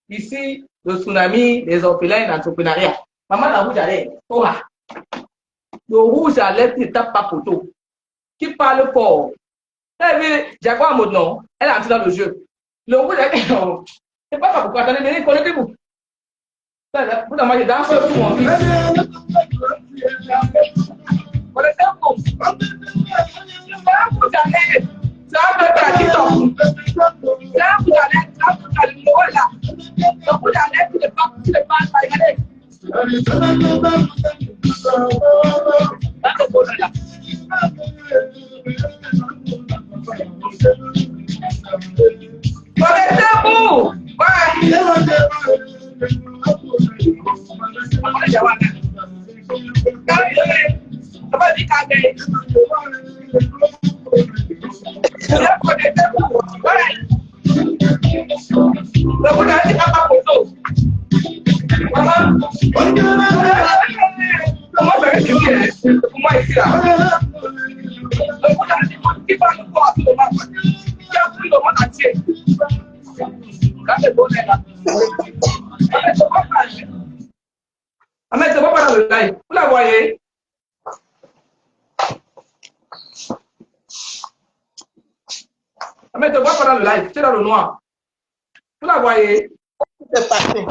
Ici, le tsunami des orphelins d'entrepreneuriat. Maman, la rouge à lèvres. Le rouge à lèvres qui ne tape pas poteau. Qui parle fort. Elle dit, Jaguar mode non. Elle est entrée dans le jeu. Le rouge à lèvres. C'est pas pourquoi. Attendez, venez, connectez-vous. Vous avez dans ce tout mon fils. Connaissez-vous? Vous allez. Ça va être TikTok. Là, vous allez le là. Donc, vous allez, tu ne pas, regardez. Connaissez-vous? Ahmed, c'est pas dans le live. Vous la voyez? Ahmed, c'est pas dans le live. C'est dans le noir. Vous la voyez? C'est passé.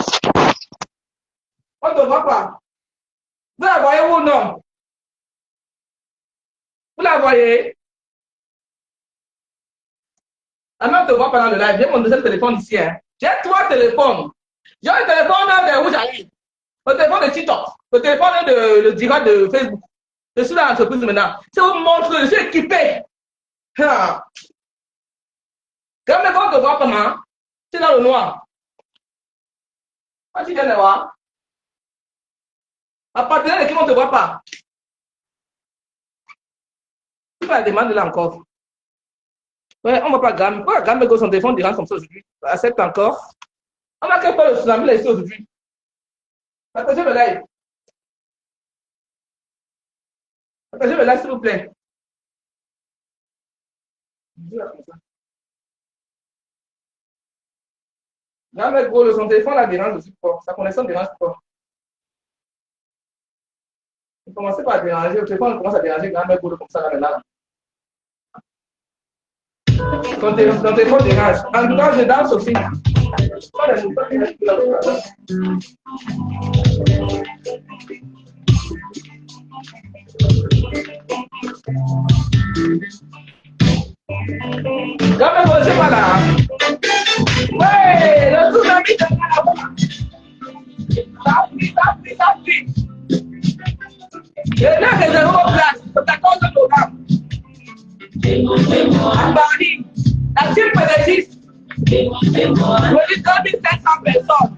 On ne voit pas. Vous la voyez ou non? Vous la voyez? Ahmed, ne voit pas dans le live. J'ai mon deuxième téléphone ici. Hein. J'ai 3 téléphones. J'ai un téléphone de rouge à lèvres. Le téléphone de TikTok, le téléphone de le direct de Facebook. Je suis dans l'entreprise maintenant. C'est vous montrer, je suis équipé. Quand les gens te voient comment, c'est dans le noir. Quand tu viens de voir, à partir de qui on ne te voit pas. Tu vas demander là encore. Ouais, on ne va pas gammer. Pourquoi gammer son téléphone direct comme ça aujourd'hui? Accepte encore. On va faire le tsunami là ici aujourd'hui. Partagez le live. Partagez le live, s'il vous plaît. Non, mais gros, son téléphone la dérange aussi fort. Sa connexion dérange fort. Il commençait par déranger. Le téléphone commence à déranger. Grand mec, gros, comme ça, là, maintenant. Ton téléphone dérange. En tout cas, je danse aussi. Quand même, c'est pas là. Ouais, le tsunami de la ça prie. Et là, c'est zéro place. Le 14 novembre. À Paris, la team pédagogiste. Aujourd'hui, 2500 personnes.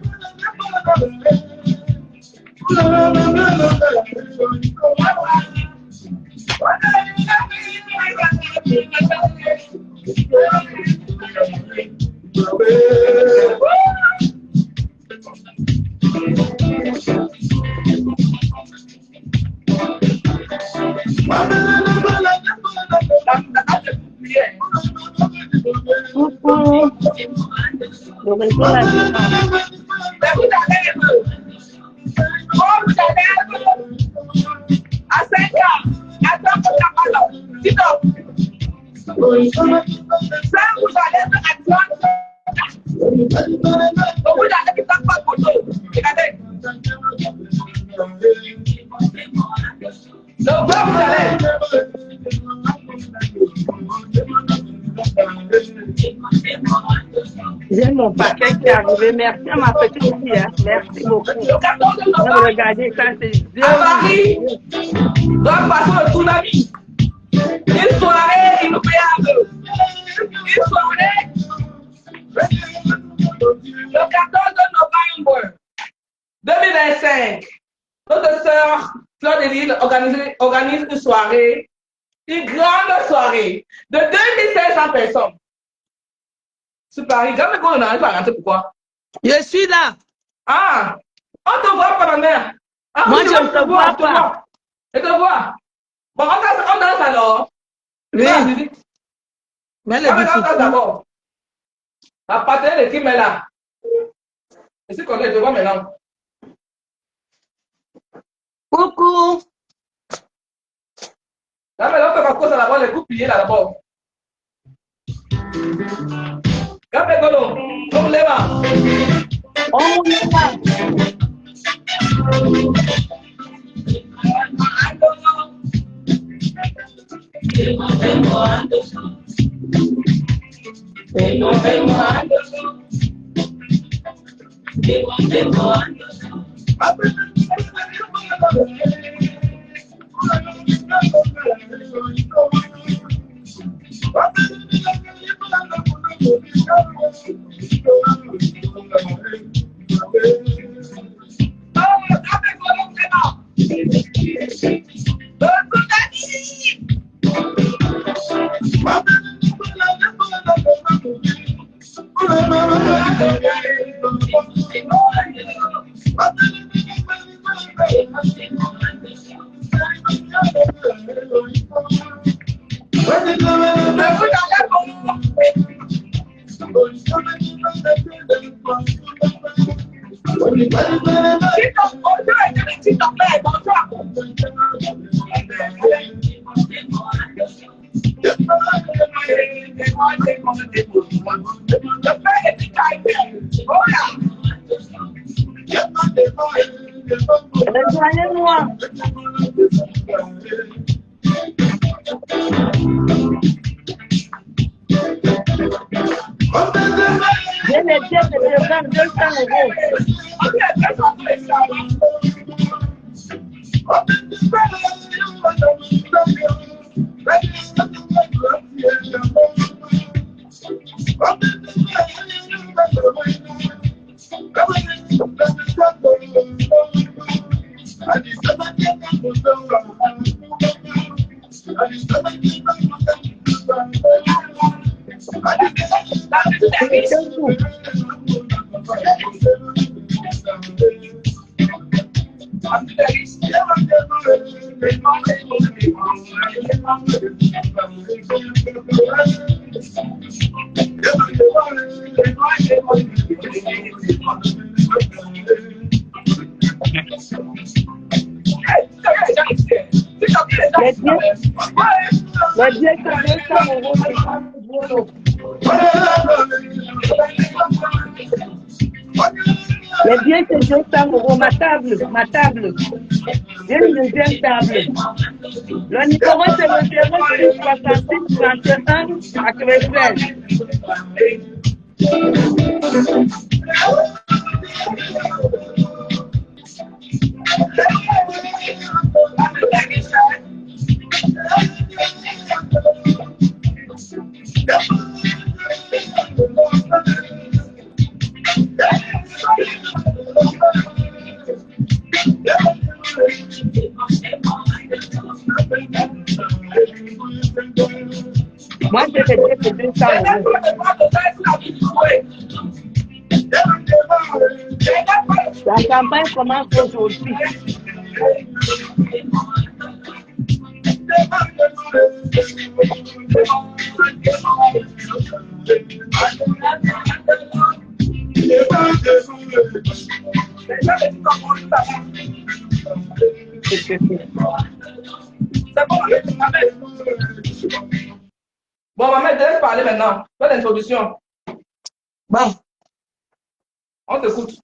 J'ai mon paquet qui est arrivé. Merci à ma petite fille. Hein. Merci beaucoup. Regardez ça, c'est Dieu. À Paris, donc passons le tsunami. Une soirée inoubliable. Une soirée. Le 14 novembre 2025, notre sœur Fleur de Lille organise une soirée, une grande soirée de 2500 personnes. Sur Paris, jamais qu'on n'arrive pas à rentrer, pourquoi? Je suis là. Ah, on te voit pas, ma mère. Ah, moi, je ne te vois pas. Je te vois. Bon, on danse alors. Oui. Mais le danse d'abord. La partenaire qui est là. Et c'est qu'on est devant maintenant. Coucou. Là, maintenant, on fait ma cause là-bas, les coups pliés là-bas. Capé Golo, on lève. On y va. Rejoignez-moi. J'ai les pieds de 200 euros. Les billets sont 200 euros. Les billets c'est 200 euros. Ma table. J'ai une deuxième table. Le numéro c'est le 06 66 31 93. Moi, j'ai fait 200 euros. La campagne commence aujourd'hui. Bon, maman, je te laisse parler maintenant. Fais l'introduction. Bon, On t'écoute.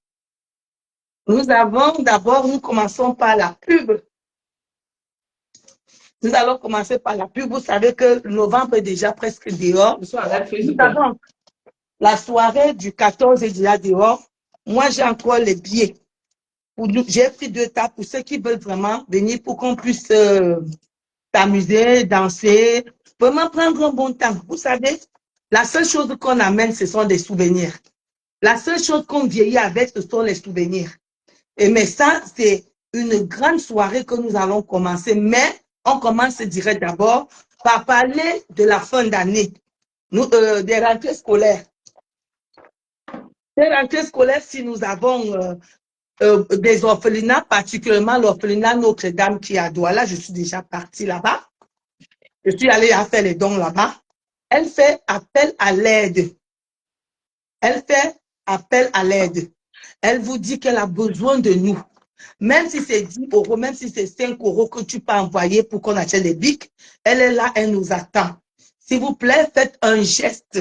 nous commençons par la pub. Nous allons commencer par la pub. Vous savez que novembre est déjà presque dehors. Je suis en live Facebook. Nous savons, la soirée du 14 est déjà dehors. Moi, j'ai encore les billets. J'ai pris 2 tables pour ceux qui veulent vraiment venir pour qu'on puisse s'amuser, danser, vraiment prendre un bon temps. Vous savez, la seule chose qu'on amène, ce sont des souvenirs. La seule chose qu'on vieillit avec, ce sont les souvenirs. Mais ça, c'est une grande soirée que nous allons commencer. Mais on commence, je dirais d'abord, par parler de la fin d'année, des rentrées scolaires. Des rentrées scolaires, si nous avons des orphelinats, particulièrement l'orphelinat Notre-Dame qui est à Douala, je suis déjà partie là-bas. Je suis allée à faire les dons là-bas. Elle fait appel à l'aide. Elle fait appel à l'aide. Elle vous dit qu'elle a besoin de nous. Même si c'est 10 euros, même si c'est 5 euros que tu peux envoyer pour qu'on achète les bics, elle est là, elle nous attend. S'il vous plaît, faites un geste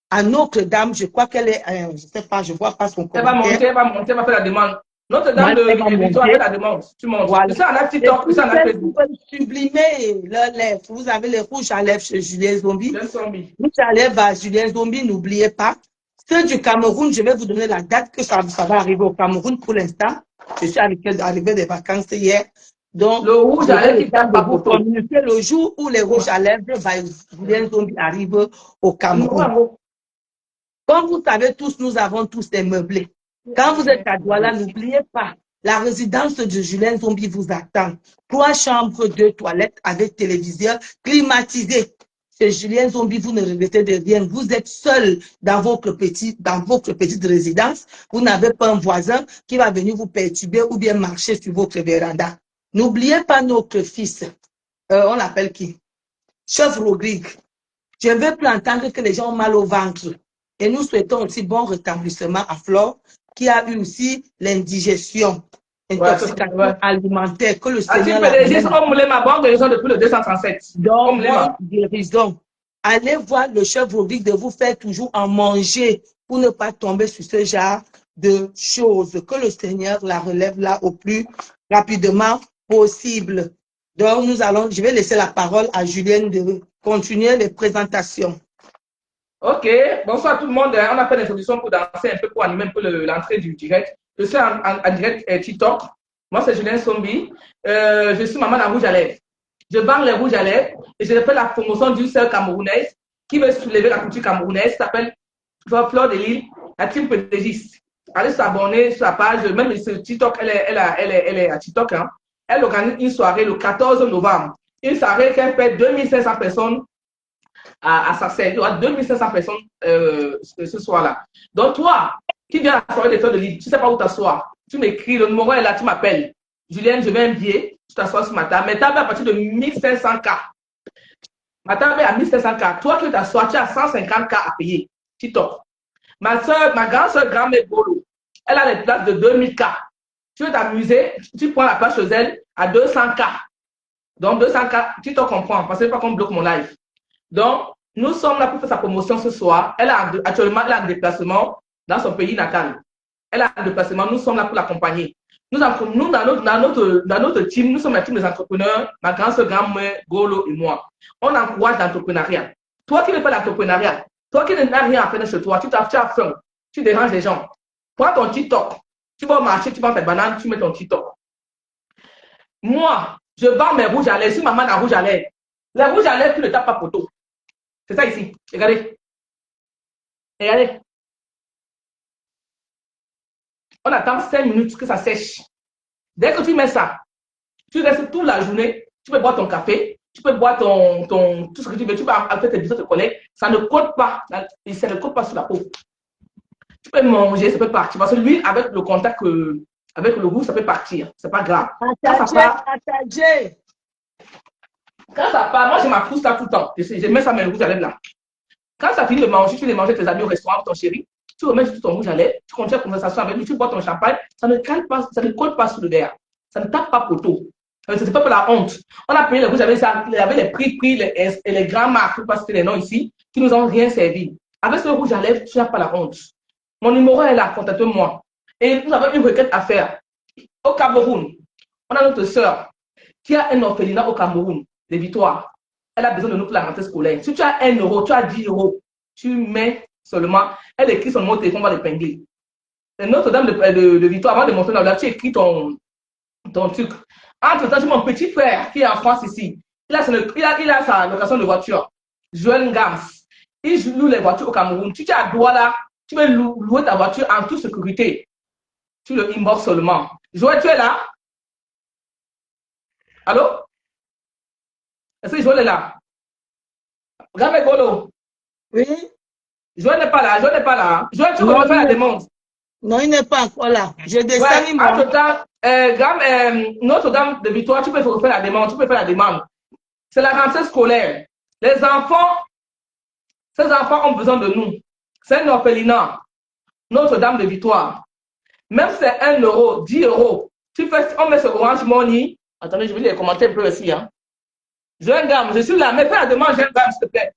à Notre-Dame. Je crois qu'elle est, je ne sais pas, je ne vois pas son Elle va monter, commentaire. elle va monter, elle va faire la demande. Notre-Dame Moi, elle va de Victoire fait monter. la demande. Tu montes. Voilà. Ça en a Et TikTok, pour ça en a celles qui Facebook. veulent sublimer leurs lèvres, vous avez les rouges à lèvres chez Julien Zombie. Julien Zombie. Rouge à lèvres à Julien Zombie, n'oubliez pas. Ceux du Cameroun, je vais vous donner la date que ça va arriver au Cameroun pour l'instant. Je suis arrivé des vacances hier. Donc, Le rouge à j'aurai lèvres le qui temps tape de pas vous photo. communiquer le jour où les rouges à lèvres Julien Zombie arrivent au Cameroun. Comme vous savez tous, nous avons tous des meublés. Quand vous êtes à Douala, n'oubliez pas, la résidence de Julien Zombie vous attend. 3 chambres, 2 toilettes avec téléviseur climatisé. Chez Julien Zombie, vous ne regrettez de rien. Vous êtes seul dans votre petite résidence. Vous n'avez pas un voisin qui va venir vous perturber ou bien marcher sur votre véranda. N'oubliez pas notre fils. On l'appelle qui? Chef Rodrigue. Je ne veux plus entendre que les gens ont mal au ventre. Et nous souhaitons aussi bon rétablissement à Flore, qui a eu aussi l'indigestion, intoxication alimentaire, que le Seigneur la relève. Ma bonne guérison depuis le 237. Donc, bonne guérison. Allez voir le chef Rodrigue de vous faire toujours en manger pour ne pas tomber sur ce genre de choses. Que le Seigneur la relève là au plus rapidement possible. Donc, je vais laisser la parole à Julienne de continuer les présentations. Ok, bonsoir tout le monde. On a fait l'introduction pour danser un peu, pour animer un peu l'entrée du direct. Je suis en direct TikTok. Moi, c'est Julien Zombie. Je suis maman à rouge à lèvres. Je vends les rouges à lèvres et je fais la promotion d'une sœur camerounaise qui veut soulever la culture camerounaise, qui s'appelle Flore de Lille, la team pédagogiste. Allez s'abonner sur la page, même sur TikTok, elle est à TikTok. Hein. Elle organise une soirée le 14 novembre. Une soirée qu'elle fait 2500 personnes à sa scène. Il y aura 2500 personnes ce soir-là. Donc, toi, qui viens à la soirée des Fleurs de Lille, tu ne sais pas où t'asseoir. Tu m'écris, le numéro est là, tu m'appelles. Julienne, je vais un billet, tu t'assois ce matin. Mais table à partir de 1500 K. Ma table est à 1500 K. Toi qui t'assois, tu as 150 K à payer. TikTok. Ma grande soeur, grand-mère Bolo, elle a les places de 2000 K. Tu veux t'amuser, tu prends la place chez elle à 200 K. Donc, 200 K, tu te comprends, parce que pas qu'on bloque mon live. Donc, nous sommes là pour faire sa promotion ce soir. Actuellement, elle a un déplacement dans son pays natal. Elle a un déplacement. Nous sommes là pour l'accompagner. Nous, dans notre team, nous sommes la team des entrepreneurs, ma grande soeur, grand-mère, Golo et moi. On encourage l'entrepreneuriat. Toi qui ne fais pas l'entrepreneuriat, toi qui n'as rien à faire chez toi, tu as faim, tu déranges les gens. Prends ton TikTok. Tu vas au marché, tu vends tes bananes, tu mets ton TikTok. Moi, je vends mes rouges à lèvres. Je suis maman à rouge à lèvres. Les rouges à lèvres, tu ne tapes pas photo. C'est ça ici. Regardez. Regardez. On attend 5 minutes que ça sèche. Dès que tu mets ça, tu restes toute la journée. Tu peux boire ton café, tu peux boire tout ce que tu veux. Tu peux faire tes bisous de collègues. Ça ne colle pas. Ça ne colle pas sur la peau. Tu peux manger, ça peut partir. Parce que l'huile, avec le contact, avec le goût, ça peut partir. C'est pas grave. Partagez. Quand ça part, moi, je m'accouche ça tout le temps. Je mets ça, mes rouges à lèvres là. Quand ça finit de manger, tu les manges avec tes amis au restaurant, ton chéri, tu remets tout ton rouge à lèvres, tu continues la conversation avec lui, tu bois ton champagne, ça ne colle pas sous le verre. Ça ne tape pas poteau. Ce n'est pas pour la honte. On a payé les rouges à lèvres, il y avait les prix, les grands marques, je ne sais pas citer les noms ici, qui nous ont rien servi. Avec ce rouge à lèvres, tu n'as pas la honte. Mon numéro est là, contactez-moi. Et nous avons une requête à faire. Au Cameroun, on a notre sœur qui a un orphelinat au Cameroun, des Victoires. Elle a besoin de nous pour la rentrée scolaire. Si tu as 1 euro, tu as 10 euros, tu mets seulement, elle écrit son numéro de téléphone, on va l'épingler. Notre-Dame de Victoire, avant de montrer là, tu écris ton truc. Entre-temps, j'ai mon petit frère qui est en France ici. Il a sa location de voiture. Joël Ngams. Il loue les voitures au Cameroun. Si tu as Douala, tu veux louer ta voiture en toute sécurité. Tu le inbox seulement. Joël, tu es là? Allô? Est-ce que Joël est là? Regarde Golo. Oui. Joël n'est pas là. Joël, tu veux faire la demande? Non, il n'est pas encore là. Je descends. Ouais, entre-temps, Notre-Dame de Victoire, tu peux faire la demande. C'est la rentrée scolaire. Les enfants, ces enfants ont besoin de nous. C'est un orphelinat. Notre-Dame de Victoire. Même si c'est 1 euro, 10 euros, on met ce Orange Money. Attendez, je vais les commenter un peu aussi. Hein. J'ai un gamme, je suis là, mais fais la demande, j'ai un gamme, s'il te plaît.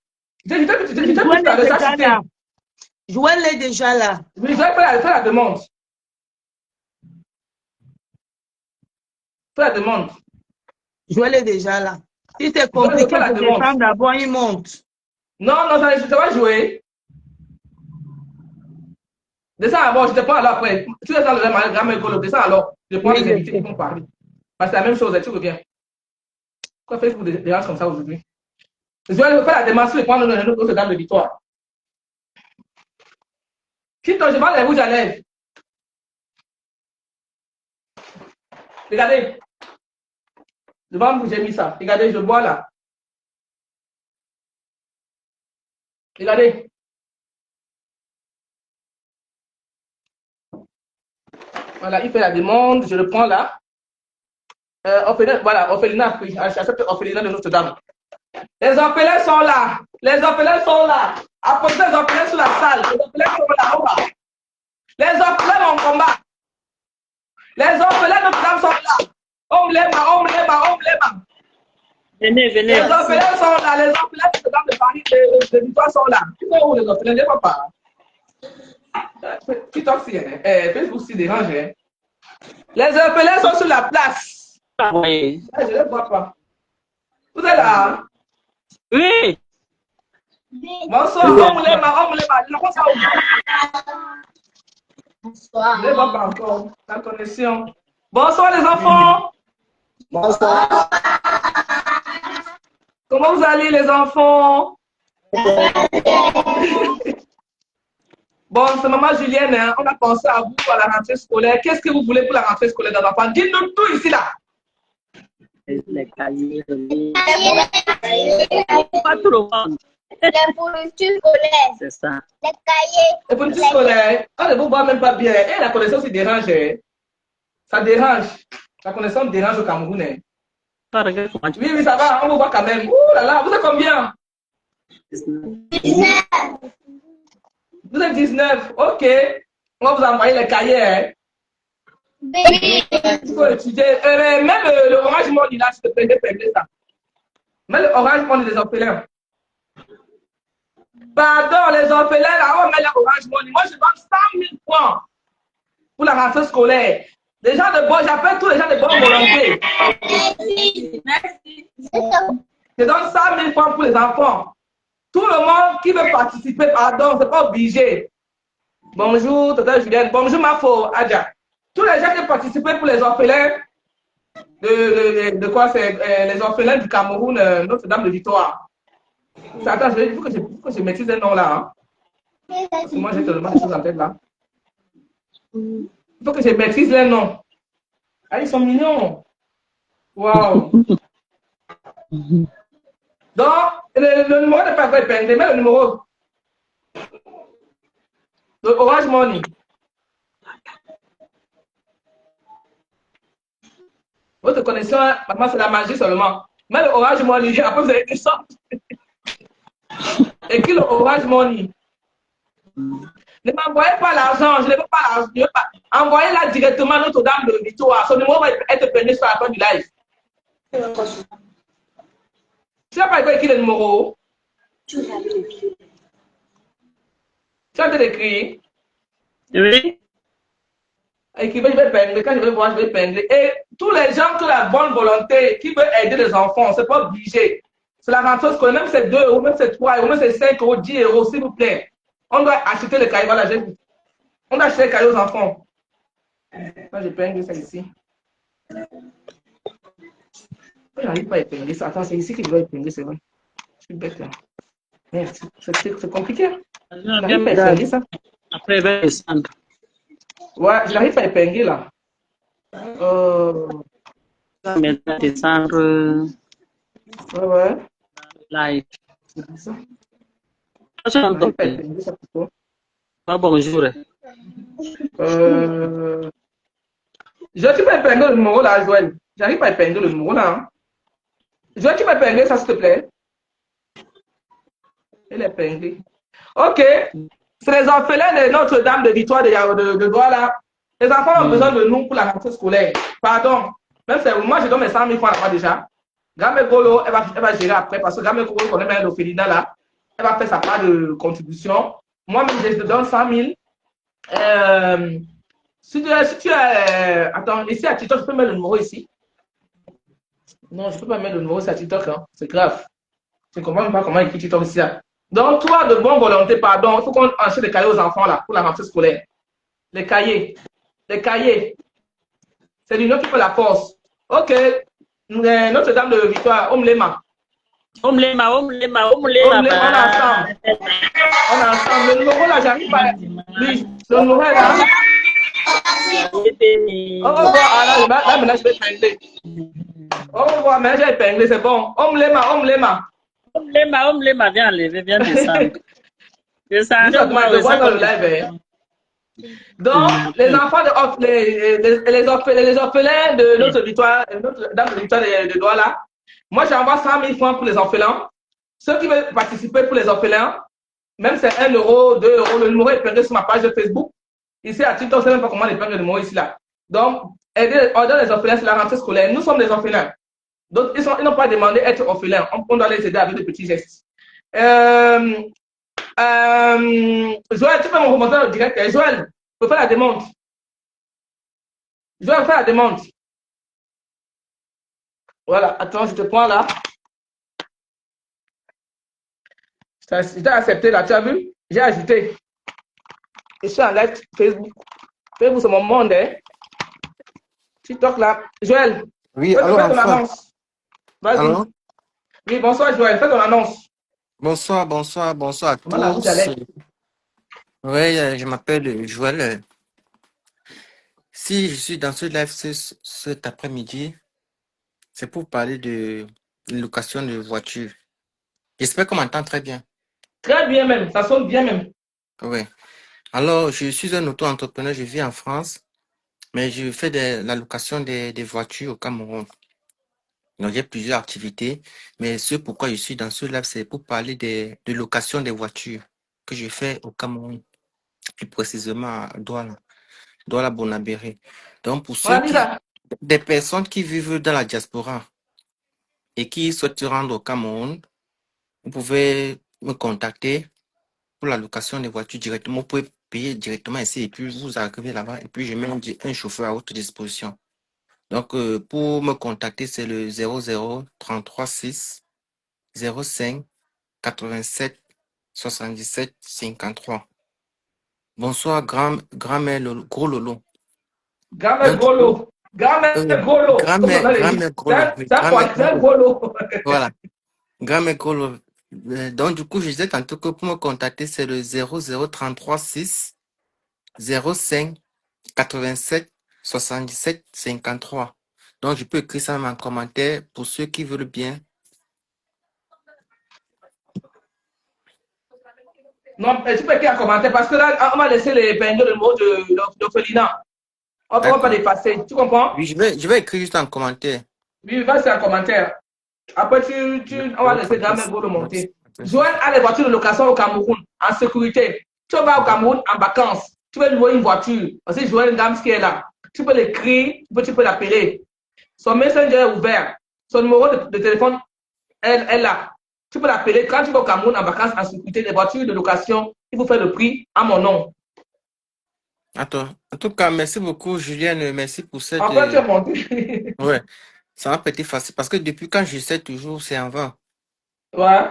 Joël est déjà là. Oui, je vais faire la demande. Fais la demande. Joël est déjà là. Si c'est compliqué, la demande d'abord, il monte. Non, non, ça va jouer. Descends d'abord, je te prends alors après. Tu descends le gamme écolo, descends alors. Je prends les invités qui vont parler. Parce que c'est la même chose, tu reviens. Pourquoi Facebook dérange comme ça aujourd'hui? Je vais faire la demande sur les points de Notre-Dame de Victoire. Qui je vends les rouges à lèvres? Regardez. Devant vous, j'ai mis ça. Regardez, je bois là. Regardez. Voilà, il fait la demande, je le prends là. Voilà, orphelinat, j'accepte orphelinat de Notre-Dame. Les orphelins sont là. Les orphelins sont là. Apposez les orphelins sur la salle. Les orphelins sont là. On va. Les orphelins en combat. Les orphelins de Notre-Dame sont là. On les bat. Venez. Les orphelins sont là. Les orphelins de Notre-Dame de Paris de Victoire sont là. Ils sont où les orphelins? Les papas. TikTok, Facebook, c'est dérange. Les orphelins sont sur la place. Oui. Je ne les vois pas. Vous êtes là? Oui. Bonsoir, on les bat. Bonsoir. Je ne les vois pas encore. La connexion. Bonsoir les enfants. Bonsoir. Comment vous allez les enfants? Bon, c'est maman Julienne, hein. On a pensé à vous à la rentrée scolaire. Qu'est-ce que vous voulez pour la rentrée scolaire des enfants? Dites-nous tout ici là. Les cahiers. Pas tout le monde. Les fournitures scolaires. C'est ça. Les cahiers. Les fournitures scolaires, on ne vous voit même pas bien. Et la connaissance, il dérange. Hein. Ça dérange. La connaissance dérange au Cameroun. Hein. Oui, ça va, on vous voit quand même. Ouh là là, vous êtes combien? 19. Vous êtes 19, ok. On va vous envoyer les cahiers. Hein. Il faut étudier. Même le Orange Money là, je te plaît, ça. Mais le Orange Money des orphelins. Pardon, les orphelins là, on met le Orange Money. Moi, je donne 100 000 francs pour la rentrée scolaire. Les gens de bon, j'appelle tous les gens de bonne volonté. Merci. Je donne 100 000 francs pour les enfants. Tout le monde qui veut participer, pardon, c'est pas obligé. Bonjour, Tata Julienne. Bonjour, Mafo, Adja. Tous les gens qui participent pour les orphelins, de quoi c'est les orphelins du Cameroun, Notre-Dame de Victoire. Attends, il faut que je maîtrise un nom là. Hein. Parce que moi, j'ai tellement de choses en tête là. Il faut que je maîtrise les noms. Ah, ils sont mignons. Waouh. Donc, le numéro n'est pas épinglé, mais le numéro. Le Orange Money. Votre connexion, maman, c'est la magie seulement. Mais le Orange Money, après vous avez des sortes. Et qui le Orange Money? Ne m'envoyez pas l'argent, je ne veux pas l'argent. Envoyez-la directement à Notre-Dame de Victoire. Son numéro va être peiné sur la fin du live. Tu n'as pas écrit le numéro? Tu as écrit? Oui. Écrivez, je vais épingler. Quand je vais voir, je vais épingler. Et tous les gens qui ont la bonne volonté, qui veulent aider les enfants, ce n'est pas obligé. C'est la rentrée scolaire, même c'est 2 euros, même c'est 3 euros, même c'est 5 euros, 10 euros, s'il vous plaît. On doit acheter le cahier. Voilà, on doit acheter le cahier aux enfants. Là, j'épingle ça ici. Je n'arrive pas à épingler ça. Attends, c'est ici que je dois épingler, c'est vrai. Je suis bête. Hein. Merde, c'est compliqué. Je n'arrive pas à épingler ça. Après, il va descendre. Ouais, je n'arrive pas à épingler là. Maintenant, descendre. Ouais. Live. C'est ça. Je n'arrive pas à épingler ça plutôt. Bonjour. Je ne suis pas épingler le numéro là, Joël. J'arrive pas à épingler le numéro là. Hein. Joël, tu peux épingler ça, s'il te plaît? Elle est épinglée. Ok. c'est les orphelins de Notre-Dame de Victoire de Douala. Les enfants ont besoin de nous pour la rentrée scolaire. Pardon. Même si moi, je donne mes 100 000 francs là-bas déjà. Gamé Golo, elle va gérer après parce que Gamé Golo connaît bien l'orphelinat là. Elle va faire sa part de contribution. Moi-même, je te donne 100 000. Si tu as. Attends, ici à TikTok, je peux mettre le numéro ici. Non, je ne peux pas mettre le numéro ici à TikTok. Hein. C'est grave. Je ne comprends même pas comment écrire TikTok ici. Hein. Donc, toi, de bonne volonté, pardon, il faut qu'on achète des cahiers aux enfants là pour la rentrée scolaire. Les cahiers. Les cahiers. C'est l'union qui fait la force. Ok. Notre-Dame de Victoire, Omlema. Omlema. On est ensemble. On est ensemble. Le numéro là, j'arrive pas. Oui, le numéro est là. Au revoir. Là, maintenant, je vais épingler. Au revoir, mais j'ai épinglé, c'est bon. Omlema. Omlema, viens enlever, viens descendre. Je vois dans le live. Donc, les enfants, les orphelins de notre victoire, Notre-Dame de Victoire de Douala, moi j'envoie 100 000 francs pour les orphelins. Ceux qui veulent participer pour les orphelins, même c'est 1 euro, 2 euros, le numéro est épinglé sur ma page de Facebook. Ici à TikTok, je ne sais même pas comment épingler le numéro ici là. Donc, aider les orphelins, c'est la rentrée scolaire. Nous sommes des orphelins. Donc, ils n'ont pas demandé d'être orphelins. On doit les aider avec des petits gestes. Joël, tu peux me remonter au direct. Joël, tu peux faire la demande. Joël, fais la demande. Voilà, attends, je te prends là. Je t'ai accepté là, tu as vu? J'ai ajouté. Je suis en live Facebook. Facebook, c'est mon monde, hein? TikTok là. Joël, Oui, fais allô, ton enfin. annonce. Vas-y. Allô? Oui, bonsoir Joël, fais ton annonce. Bonsoir à Comment vous tous. allez? Oui, je m'appelle Joël. Si je suis dans ce live cet après-midi, c'est pour parler de location de voiture. J'espère qu'on m'entend très bien. Très bien même, ça sonne bien même. Oui. Alors, je suis un auto-entrepreneur, je vis en France, mais je fais la location des voitures au Cameroun. Donc, j'ai plusieurs activités, mais ce pourquoi je suis dans ce live, c'est pour parler de location des voitures que je fais au Cameroun, plus précisément à Douala Bonabéré. Donc, pour ceux Voilà, Lisa. des personnes qui vivent dans la diaspora et qui souhaitent se rendre au Cameroun, vous pouvez me contacter pour la location des voitures directement. Vous pouvez payer directement ici et puis vous arrivez là-bas et puis je mets un chauffeur à votre disposition. Donc, pour me contacter, c'est le 00 33 6 05 87 77 53. Bonsoir, grand-mère Gros Lolo. Grand-mère Donc, du coup, Golo. Grand-mère Golo. Comme on a dit. grand-mère Golo. Oui, C'est un poitrin Golo. voilà, grand-mère Golo. Donc, du coup, je disais tantôt que pour me contacter, c'est le 00 33 6 05 87 77 53. Donc, je peux écrire ça en commentaire pour ceux qui veulent bien. Non, tu peux écrire un commentaire parce que là, on va laisser les peignes le mot de l'orphelinat. On ne peut pas D'accord. dépasser. Tu comprends? Oui, je vais écrire juste en commentaire. Oui, vas-y un commentaire. Après, on va laisser grand-mère Golo monter. Joël a les voitures de location au Cameroun en sécurité. Tu vas au Cameroun en vacances. Tu veux louer une voiture. Aussi, Joël Gams qui est là. Tu peux l'écrire, tu peux l'appeler. Son messenger est ouvert. Son numéro de téléphone est là. Tu peux l'appeler. Quand tu vas au Cameroun en vacances en sécurité, les voitures de location, il faut faire le prix à mon nom. Attends. En tout cas, merci beaucoup, Julienne. Merci pour cette. Après, tu es monté. Ouais, ça va pas été facile parce que depuis quand je sais toujours, c'est en vain. Ouais,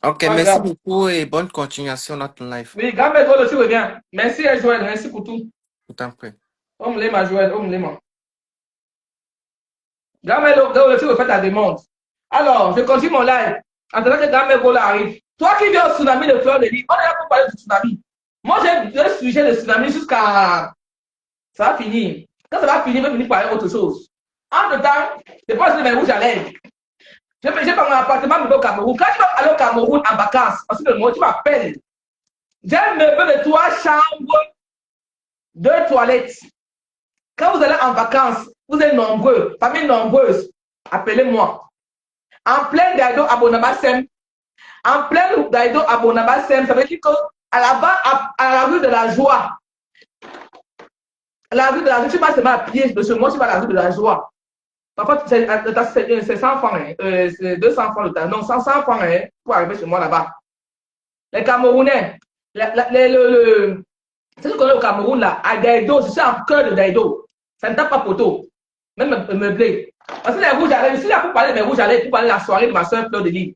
Ok, pas merci grave. beaucoup et bonne continuation dans ton live. Oui, grand-mère Golo, tu reviens. Merci, Joël. Merci pour tout. Tout en prêt. On me l'aime, Joël. On me l'aime. Gamel Golo, tu refais ta demande. Alors, je continue mon live. En attendant que Gamel Golo arrive. Toi qui viens au tsunami de Fleur de Lys, on est là pour parler du tsunami. Moi, j'ai le sujet de tsunami jusqu'à. Ça va finir. Quand ça va finir, je vais venir parler autre chose. Entre temps, je pense que je vais où j'allais. J'ai pas mon appartement au Cameroun. Quand tu vas aller au Cameroun en vacances, ensuite de moi, tu m'appelles. J'ai un meuble de 3 chambres, 2 toilettes. Quand vous allez en vacances, vous êtes nombreux, famille nombreuse, appelez-moi. En plein Daido Abonaba Sem, en plein Daido Abonaba Sem, ça veut dire que là-bas, à la rue de la Joie. La rue de la Joie, tu vas seulement à pied de chez moi, tu vas à la rue de la Joie. Parfois, c'est 100 francs, hein, c'est 200 francs le temps. Non, 100 francs hein, pour arriver chez moi là-bas. Les Camerounais, c'est ce qu'on a au Cameroun là, à Daïdo, je suis en cœur de Daïdo. Ça ne tape pas poteau, même meublé. Parce que les rouges à lèvres, je suis là pour parler des rouges à lèvres, pour parler de la soirée de ma soeur Fleur de Lys.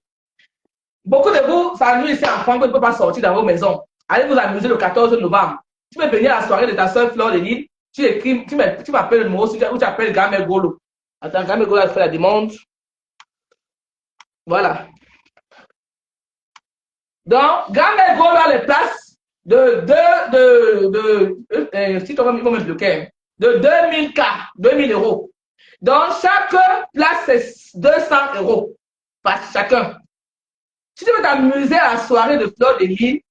Beaucoup de vous s'ennuient ici en France, vous ne pouvez pas sortir dans vos maisons. Allez vous amuser le 14 novembre. Tu peux venir à la soirée de ta soeur Fleur de Lys, tu écris, tu m'appelles le numéro, ou tu appelles Gamé Golo. Attends, Gamé Golo a fait la demande. Voilà. Donc, Gamé Golo a les places si tu vas me bloquer, de 2000 K, 2000 euros. Donc, chaque place, c'est 200 euros par chacun. Si tu veux t'amuser à la soirée de Fleur de Lys,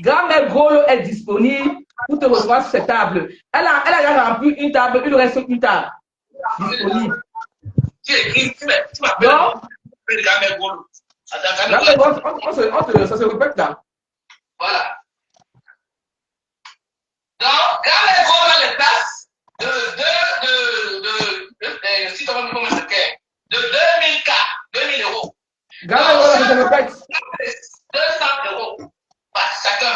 Grand-mère Golo est disponible pour te recevoir sur cette table. Elle a rempli une table, il reste une table disponible. Donc, Grand-mère Golo. Ça se répète là. Voilà. Donc, Grand-mère Golo a les places si tu vas me commencer, de 2000 K, 2000 euros. Grand-mère Golo, ça se répète. 200 euros par chacun.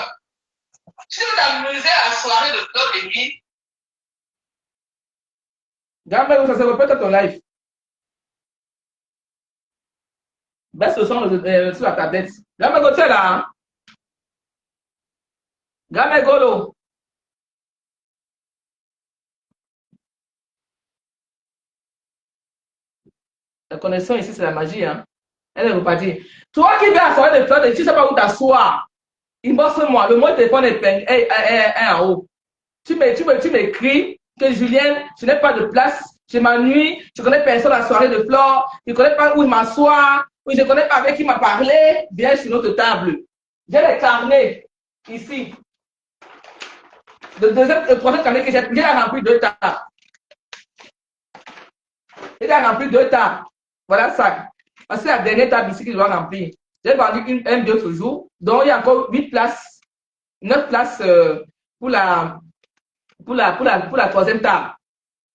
Si tu veux t'amuser à la soirée de Fleur de Lys, Grand-mère Golo, ça se répète à ton live. Baisse le son sur la tablette. Grand-mère Golo, tu es là. Hein? Grand-mère Golo. La connexion ici, c'est la magie. Hein? Elle est repartie. Toi qui viens à la soirée de Fleur de Lys, tu ne sais pas où t'asseoir. Inbox-moi. Le mot de téléphone est en haut. Tu m'écris que Julien, je n'ai pas de place, je m'ennuie, je ne connais personne à la soirée de Flore, je ne connais pas où il m'assoit, ou je ne connais pas avec qui m'a parlé, viens sur notre table. J'ai les carnets ici. Le troisième carnet que j'ai rempli 2 tables. J'ai rempli 2 tables. Voilà ça. Parce que c'est la dernière table ici que je dois remplir. J'ai vendu un d'autre jour. Donc, il y a encore 8 places, 9 places pour la troisième table.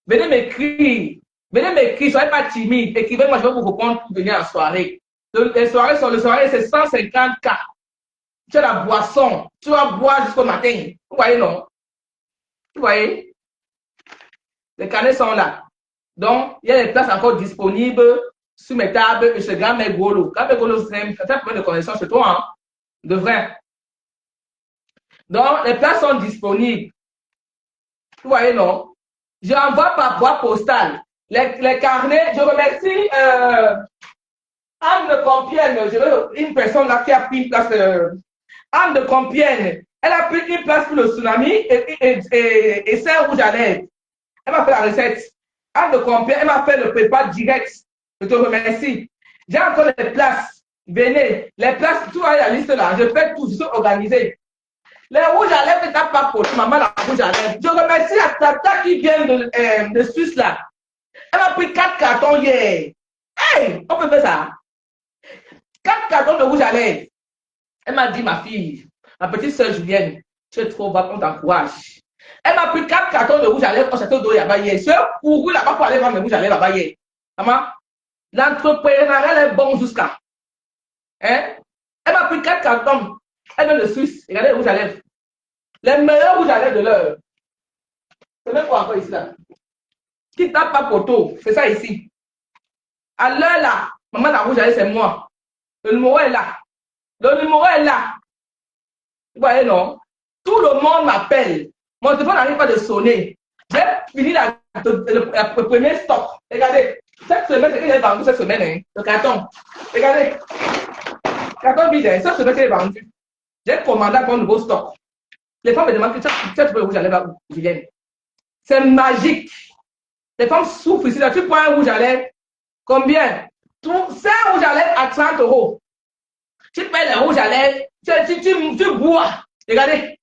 Venez m'écrire. Soyez pas timide. Écrivez-moi, je vais vous répondre pour venir à la soirée. Les soirées, c'est 150 K. Tu as la boisson. Tu vas boire jusqu'au matin. Vous voyez, non? Vous voyez? Les carnets sont là. Donc, il y a des places encore disponibles sur mes tables et chez Grand-mère Golo. Grand-mère Golo, c'est un problème de connexion chez toi, hein? De vrai. Donc, les places sont disponibles. Vous voyez, non? J'envoie par boîte postale les carnets. Je remercie Anne de Compiègne. Une personne là qui a pris une place. Anne de Compiègne. Elle a pris une place pour le tsunami et c'est rouge à lèvres. Elle m'a fait la recette. Anne de Compiègne, elle m'a fait le prépa direct. Je te remercie. J'ai encore les places. Venez. Les places, tu vois la liste là. Je fais tout. Je suis organisé. Les rouges à lèvres ne tapent pas pour maman la rouge à lèvres. Je remercie la tata qui vient de Suisse là. Elle m'a pris 4 cartons hier. Hey, on peut faire ça. 4 cartons de rouge à lèvres. Elle m'a dit, ma fille, ma petite soeur Julienne, tu es trop bas, on t'encourage. Elle m'a pris 4 cartons de rouge à lèvres au château d'eau là-bas hier. Je couru là-bas pour aller vendre mes rouges à lèvres là-bas hier. Maman, l'entrepreneuriat est bon jusqu'à. Hein? Elle m'a pris 4 cartons. Elle vient de Suisse. Regardez les rouges à lèvres. Les meilleurs rouges à lèvres de l'heure. C'est même quoi encore ici là? Qui tape pas poteau. C'est ça ici. À l'heure là, maman la rouge à lèvres, c'est moi. Le numéro est là. Le numéro est là. Vous voyez, non? Tout le monde m'appelle. Mon téléphone n'arrive pas de sonner. J'ai fini le premier stock. Regardez. Cette semaine, c'est que j'ai vendu cette semaine. Hein, le carton. Regardez. Carton vide. Cette semaine, c'est vendu. J'ai commandé un nouveau stock. Les femmes me demandent que tu veux le rouge à lèvres, Julien. C'est magique. Les femmes souffrent ici. Là, tu prends un rouge à lèvres. Combien? C'est un rouge à lèvres à 30 euros. Tu payes le rouge à lèvres. Tu bois. Regardez.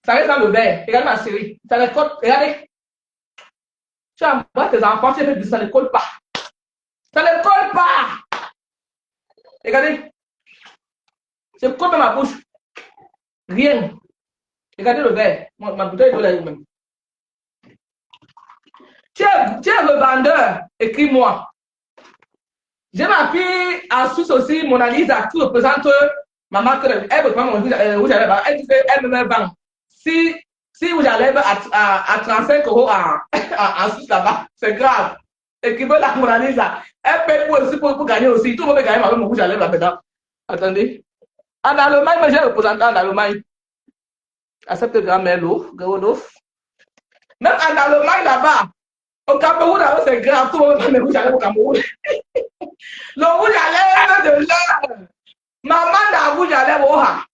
Ça reste dans le verre. Regardez ma série. Ça ne colle. Regardez. Tu envoies tes enfants, tu fais du ça ne colle pas. Ça ne colle pas. Regardez. Je colle dans ma bouche. Rien. Regardez le verre. Ma bouteille de lait même. Tu es le vendeur, écris-moi. J'ai ma fille en Suisse aussi, Mona Lisa, qui représente ma marque. Elle veut pas mon rouge à lèvres. Elle dit qu'elle me vend. Si rouge à lèvres à 35 € en Suisse là-bas, c'est grave. Écrivez la Mona Lisa. Elle paye pour gagner aussi. Tout le monde peut gagner avec mon rouge à lèvres là-dedans. Attendez. En Allemagne, j'ai un représentant en Allemagne. Accepte grand-mère l'eau. Même en Allemagne là-bas, au Cameroun, c'est grave. Tout le monde peut rouge à lèvres au Cameroun. Le rouge à lèvres de l'heure. Maman n'a rouge à lèvres au ha.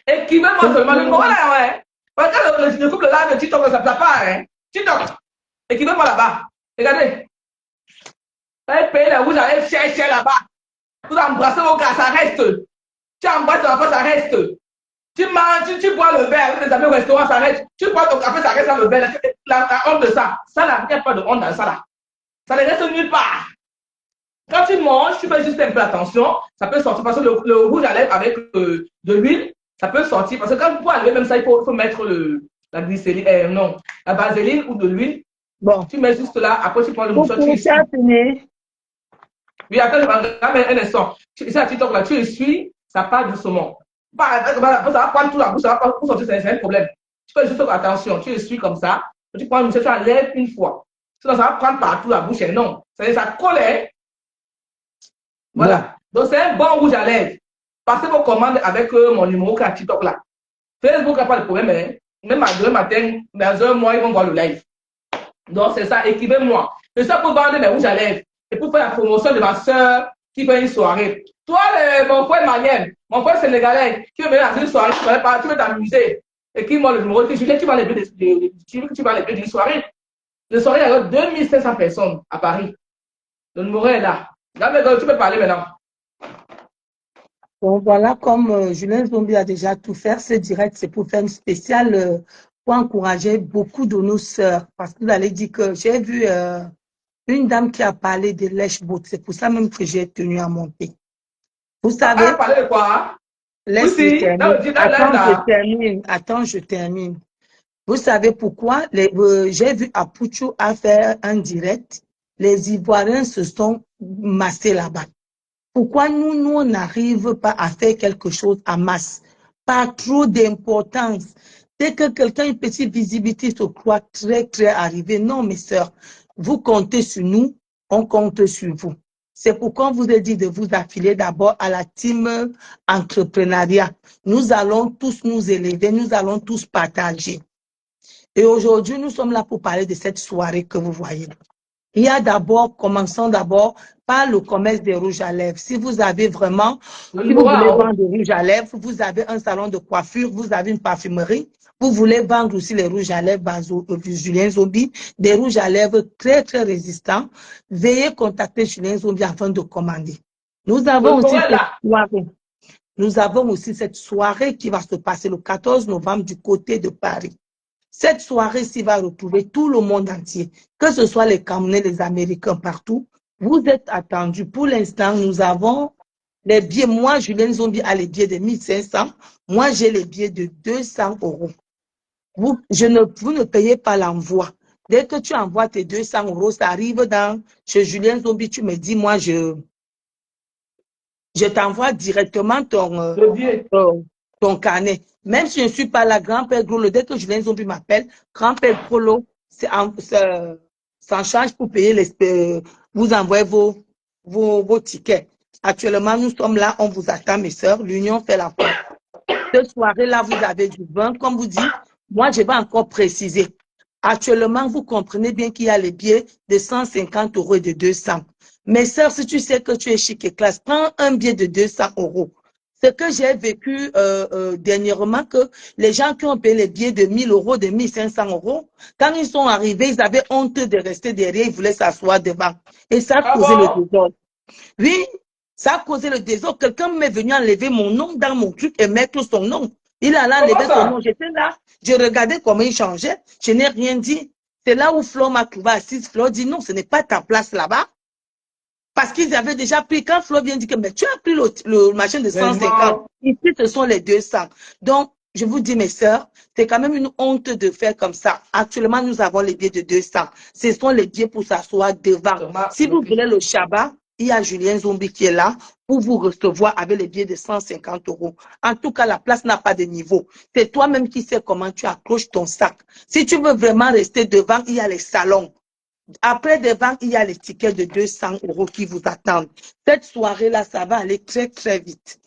Écrivez-moi seulement le numéro là, ouais. Parce que le couple là de TikTok, ça ne plaît pas, hein. TikTok, écrivez-moi là-bas. Regardez. Elle paye le rouge à lèvres cher là-bas. Vous embrassez vos gars, ça reste. Tu embrasses ton enfant, ça reste. Tu bois le verre avec tes amis au restaurant, ça reste. Tu bois ton café, ça reste dans le verre. La honte de ça. Ça, là, il n'y a pas de honte dans ça, là. Ça ne reste nulle part. Quand tu manges, tu fais juste un peu attention, ça peut sortir parce que le rouge à lèvres avec de l'huile, ça peut sortir. Parce que quand vous enlever même ça, il faut mettre la glycérine, non, la vaseline ou de l'huile. Bon. Tu mets juste là, après tu prends le mouchoir, tu essuies. Oui, attends, je vais un instant. Ici, à TikTok, là, tu essuies, ça part doucement. Ça va prendre tout la bouche, ça va pas sortir, c'est un problème. Tu fais juste attention, tu essuies comme ça, tu prends le mouchoir, tu enlèves une fois. Sinon, ça va prendre partout la bouche, et non. Ça colle. Voilà. Donc, c'est un bon rouge à lèvres. Passez vos commandes avec mon numéro qui est à TikTok là. Facebook n'a pas de problème. Hein. Même à 2 matin, dans un mois, ils vont voir le live. Donc, c'est ça. Écrivez-moi. C'est ça pour vendre mes rouges à lèvres. Et pour faire la promotion de ma soeur qui fait une soirée. Toi, mon frère Maniel, mon frère sénégalais, qui veut venir dans une soirée, tu veux t'amuser. Écris-moi le numéro. Tu vas les deux d'une soirée. La soirée, il y a 2500 personnes à Paris. Le numéro est là. Là, tu peux parler maintenant. Bon, voilà, comme Julien Zombie a déjà tout fait, ce direct, c'est pour faire une spéciale, pour encourager beaucoup de nos sœurs. Parce que vous allez dire que j'ai vu une dame qui a parlé de lèche-botte. C'est pour ça même que j'ai tenu à monter. Vous savez. Elle a parlé de quoi? Laisse-moi terminer. Attends, je termine. Vous savez pourquoi? J'ai vu Apuchu a fait un direct. Les Ivoiriens se sont massés là-bas. Pourquoi nous on n'arrive pas à faire quelque chose en masse? Pas trop d'importance. Dès que quelqu'un a une petite visibilité se croit très arrivé. Non, mes sœurs, vous comptez sur nous, on compte sur vous. C'est pourquoi on vous a dit de vous affiler d'abord à la team entrepreneuriat. Nous allons tous nous élever, nous allons tous partager. Et aujourd'hui, nous sommes là pour parler de cette soirée que vous voyez. Il y a d'abord, commençons d'abord par le commerce des rouges à lèvres. Si vous avez vraiment, si vous voulez vendre des rouges à lèvres, vous avez un salon de coiffure, vous avez une parfumerie, vous voulez vendre aussi les rouges à lèvres, Julien Zombie, des rouges à lèvres très résistants, veuillez contacter Julien Zombie afin de commander. Nous avons aussi cette soirée. Nous avons aussi cette soirée qui va se passer le 14 novembre du côté de Paris. Cette soirée-ci va retrouver tout le monde entier, que ce soit les Camerounais, les Américains, partout. Vous êtes attendus. Pour l'instant, nous avons les billets. Moi, Julien Zombie a les billets de 1500. Moi, j'ai les billets de 200 €. Vous ne payez pas l'envoi. Dès que tu envoies tes 200 €, ça arrive chez Julien Zombie. Tu me dis, moi, je t'envoie directement ton carnet. Même si je ne suis pas là, grand-père Grolo, dès que Julien Zombie m'appelle, grand-père Grolo, s'en charge pour payer vous envoyez vos tickets. Actuellement, nous sommes là, on vous attend, mes sœurs. L'union fait la force. Cette soirée-là, vous avez du vin. Comme vous dites, moi, je vais encore préciser. Actuellement, vous comprenez bien qu'il y a les billets de 150 € et de 200. Mes sœurs, si tu sais que tu es chic et classe, prends un billet de 200 €. Ce que j'ai vécu dernièrement, que les gens qui ont payé les billets de 1000 €, de 1500 €, quand ils sont arrivés, ils avaient honte de rester derrière, ils voulaient s'asseoir devant. Et ça a causé le désordre. Oui, ça a causé le désordre. Quelqu'un m'est venu enlever mon nom dans mon truc et mettre son nom. Il allait enlever son nom. J'étais là, je regardais comment il changeait. Je n'ai rien dit. C'est là où Flo m'a trouvé assise. Flo dit non, ce n'est pas ta place là-bas. Parce qu'ils avaient déjà pris, quand Flo vient dire que mais tu as pris le machin de 150, ici ce sont les 200. Donc, je vous dis mes sœurs, c'est quand même une honte de faire comme ça. Actuellement, nous avons les billets de 200. Ce sont les billets pour s'asseoir devant. Si vous voulez le Shabbat, il y a Julien Zombi qui est là pour vous recevoir avec les billets de 150 €. En tout cas, la place n'a pas de niveau. C'est toi-même qui sais comment tu accroches ton sac. Si tu veux vraiment rester devant, il y a les salons. Après devant, il y a les tickets de 200 € qui vous attendent. Cette soirée-là, ça va aller très, très vite.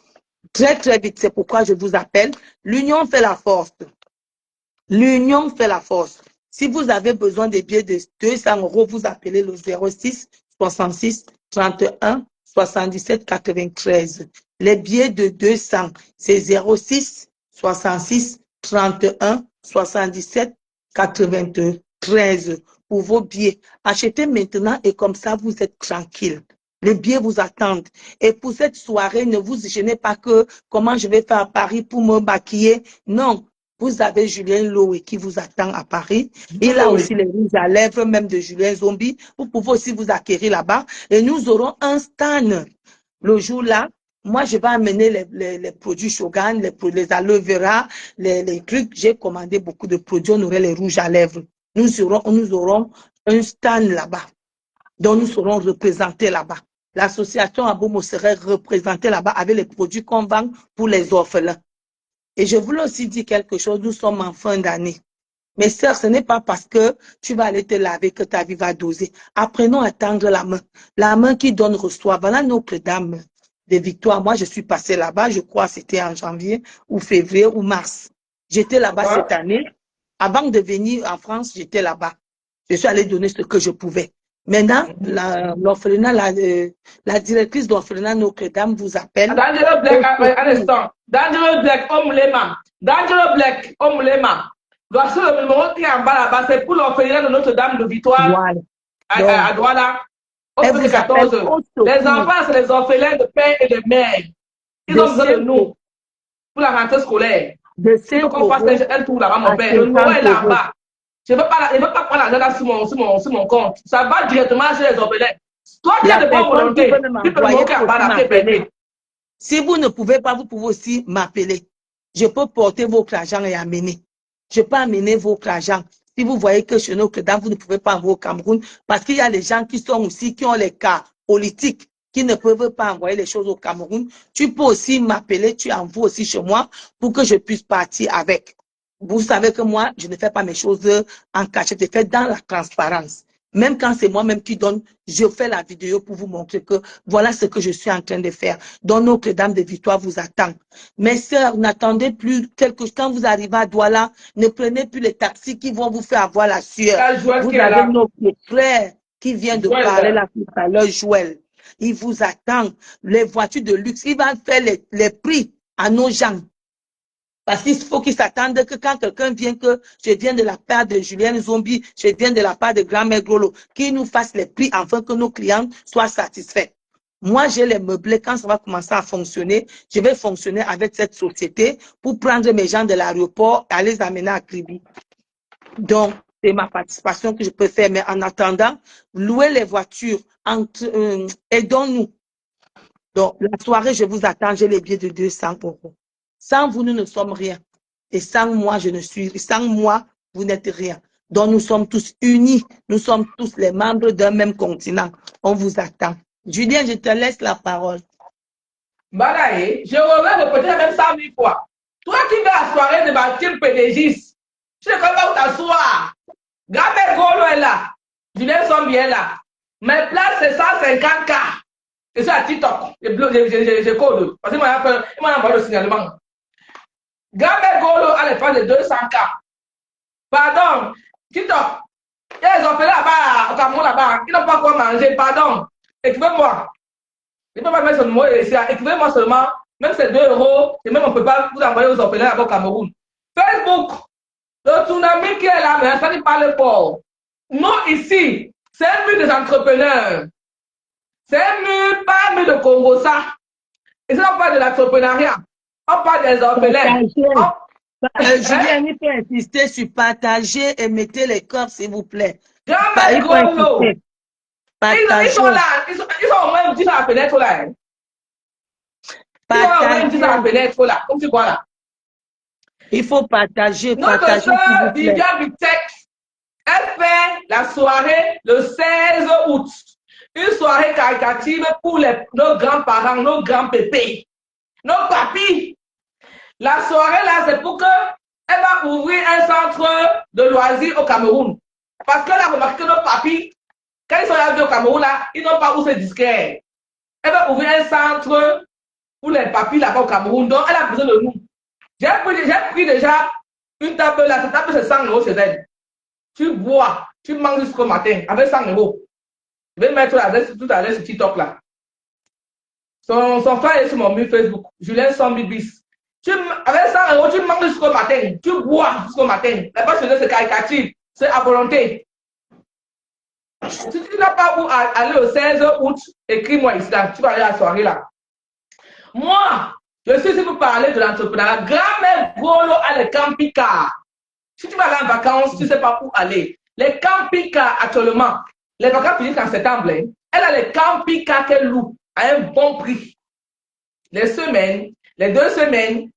Très, très vite. C'est pourquoi je vous appelle. L'union fait la force. L'union fait la force. Si vous avez besoin des billets de 200 €, vous appelez le 06 66 31 77 93. Les billets de 200, c'est 06 66 31 77 93 pour vos billets. Achetez maintenant et comme ça, vous êtes tranquille. Les billets vous attendent. Et pour cette soirée, ne vous gênez pas que comment je vais faire à Paris pour me maquiller. Non, vous avez Julien Loé qui vous attend à Paris. Il a aussi les rouges à lèvres, même de Julien Zombie. Vous pouvez aussi vous acquérir là-bas. Et nous aurons un stand le jour-là. Moi, je vais amener les produits Shogun, les aloe vera, les trucs. J'ai commandé beaucoup de produits. On aurait les rouges à lèvres. Nous aurons un stand là-bas. Donc, nous serons représentés là-bas. L'association Abomo serait représentée là-bas avec les produits qu'on vend pour les orphelins. Et je voulais aussi dire quelque chose, nous sommes en fin d'année. Mes sœurs, ce n'est pas parce que tu vas aller te laver que ta vie va doser. Apprenons à tendre la main. La main qui donne reçoit. Voilà Notre-Dame de Victoire. Moi, je suis passée là-bas, je crois que c'était en janvier ou février ou mars. J'étais là-bas cette année. Avant de venir en France, j'étais là-bas. Je suis allée donner ce que je pouvais. Maintenant, l'orphelinat, la directrice d'orphelinat Notre-Dame vous appelle. Dangereux Black, un instant. Dangereux Black, Omlema. Dangereux Black, Omlema. Voici le numéro qui est en bas là-bas, c'est pour l'orphelinat de Notre-Dame de Victoire. Voilà. À Douala. Au 14. Les enfants, c'est les orphelins de père et de mère. Ils ont besoin de nous pour la rentrée scolaire. Il faut qu'on fasse un tour là-bas, mon père. Le numéro est là-bas. Je ne veux pas prendre l'argent là sur mon compte. Ça va directement chez les orphelins. Toi qui as de bonne volonté, tu peux me montrer à bas la. Si vous ne pouvez pas, vous pouvez aussi m'appeler. Je peux porter votre argent et amener. Je peux amener votre argent. Si vous voyez que chez Notre-Dame, vous ne pouvez pas envoyer au Cameroun, parce qu'il y a des gens qui sont aussi, qui ont les cas politiques, qui ne peuvent pas envoyer les choses au Cameroun. Tu peux aussi m'appeler, tu envoies aussi chez moi pour que je puisse partir avec. Vous savez que moi, je ne fais pas mes choses en cachette, je fais dans la transparence. Même quand c'est moi-même qui donne, je fais la vidéo pour vous montrer que voilà ce que je suis en train de faire. Donc Notre-Dame de Victoire vous attend. Mes sœurs, n'attendez plus quand vous arrivez à Douala, ne prenez plus les taxis qui vont vous faire avoir la sueur. Vous avez notre frère qui vient de parler là tout à l'heure, Joël. Il vous attend. Les voitures de luxe, il va faire les prix à nos gens. Parce qu'il faut qu'ils s'attendent que quand quelqu'un vient, que je viens de la part de Julien Zombie, je viens de la part de Grand-Mère Grolo, qu'il nous fasse les prix afin que nos clients soient satisfaits. Moi, j'ai les meublés. Quand ça va commencer à fonctionner, je vais fonctionner avec cette société pour prendre mes gens de l'aéroport et les amener à Kribi. Donc, c'est ma participation que je peux faire. Mais en attendant, louer les voitures, aidons-nous. Donc, la soirée, je vous attends, j'ai les billets de 200 €. Sans vous, nous ne sommes rien. Et sans moi, sans moi, vous n'êtes rien. Donc, nous sommes tous unis. Nous sommes tous les membres d'un même continent. On vous attend. Julien, je te laisse la parole. Balaye, je reviens de peut-être même 100 000 fois. Toi qui vas à la soirée de Baptiste PDGis, tu sais comment où t'asseoir. Gabriel Golo est là. Julien Zombie est là. Mes places, c'est 150K. Et c'est à TikTok. Je code. Parce qu'il m'a envoyé le signalement. Gabriel Golo a les places de 200K. Pardon. TikTok. Ils ont fait là-bas, au Cameroun là-bas. Ils n'ont pas quoi manger. Pardon. Écrivez-moi. Je ne peux pas mettre ce numéro ici. Écrivez-moi seulement. Même c'est 2 €. Et même on ne peut pas vous envoyer aux orphelins là-bas au Cameroun. Facebook. Le tsunami qui est là, mais ça ne parle pas. Non, ici, c'est un mur des entrepreneurs. C'est un mur, pas un mur de Congo, ça. Et ça, on parle de l'entrepreneuriat. On parle des orphelins. Julien, il peut insister sur partager et mettez les corps, s'il vous plaît. Jamais Golo. Ils sont là, ils sont au moins 10 à la fenêtre là. Hein. Ils sont au moins 10 à la fenêtre là. Comme tu vois là. Il faut partager. Notre soeur Viviane Vitek, elle fait la soirée le 16 août. Une soirée caritative pour nos grands-parents, nos grands-pépés, nos papis. La soirée là, c'est pour que elle va ouvrir un centre de loisirs au Cameroun. Parce qu'elle a remarqué que nos papis, quand ils sont arrivés au Cameroun là, ils n'ont pas où se distraire. Elle va ouvrir un centre pour les papis là-bas au Cameroun. Donc, elle a besoin de nous. J'ai pris déjà une table là. Cette table, c'est 100 € chez elle. Tu bois, tu manges jusqu'au matin avec 100 €. Je vais mettre l'adresse tout à l'heure sur TikTok là. Son frère est sur mon mur Facebook. Julien 100 bis. Avec 100 €, tu manges jusqu'au matin. Tu bois jusqu'au matin. La base c'est caricature. C'est à volonté. Si tu n'as pas où aller au 16 août, écris-moi ici là. Tu vas aller à la soirée là. Moi, je suis ici pour parler de l'entrepreneuriat. Grand-mère Golo a les camping-cars. Si tu vas aller en vacances, tu ne sais pas où aller. Les camping-cars actuellement, les vacances finissent en septembre. Hein. Elle a les camping-cars qu'elle loue à un bon prix. Les semaines, les 2 semaines,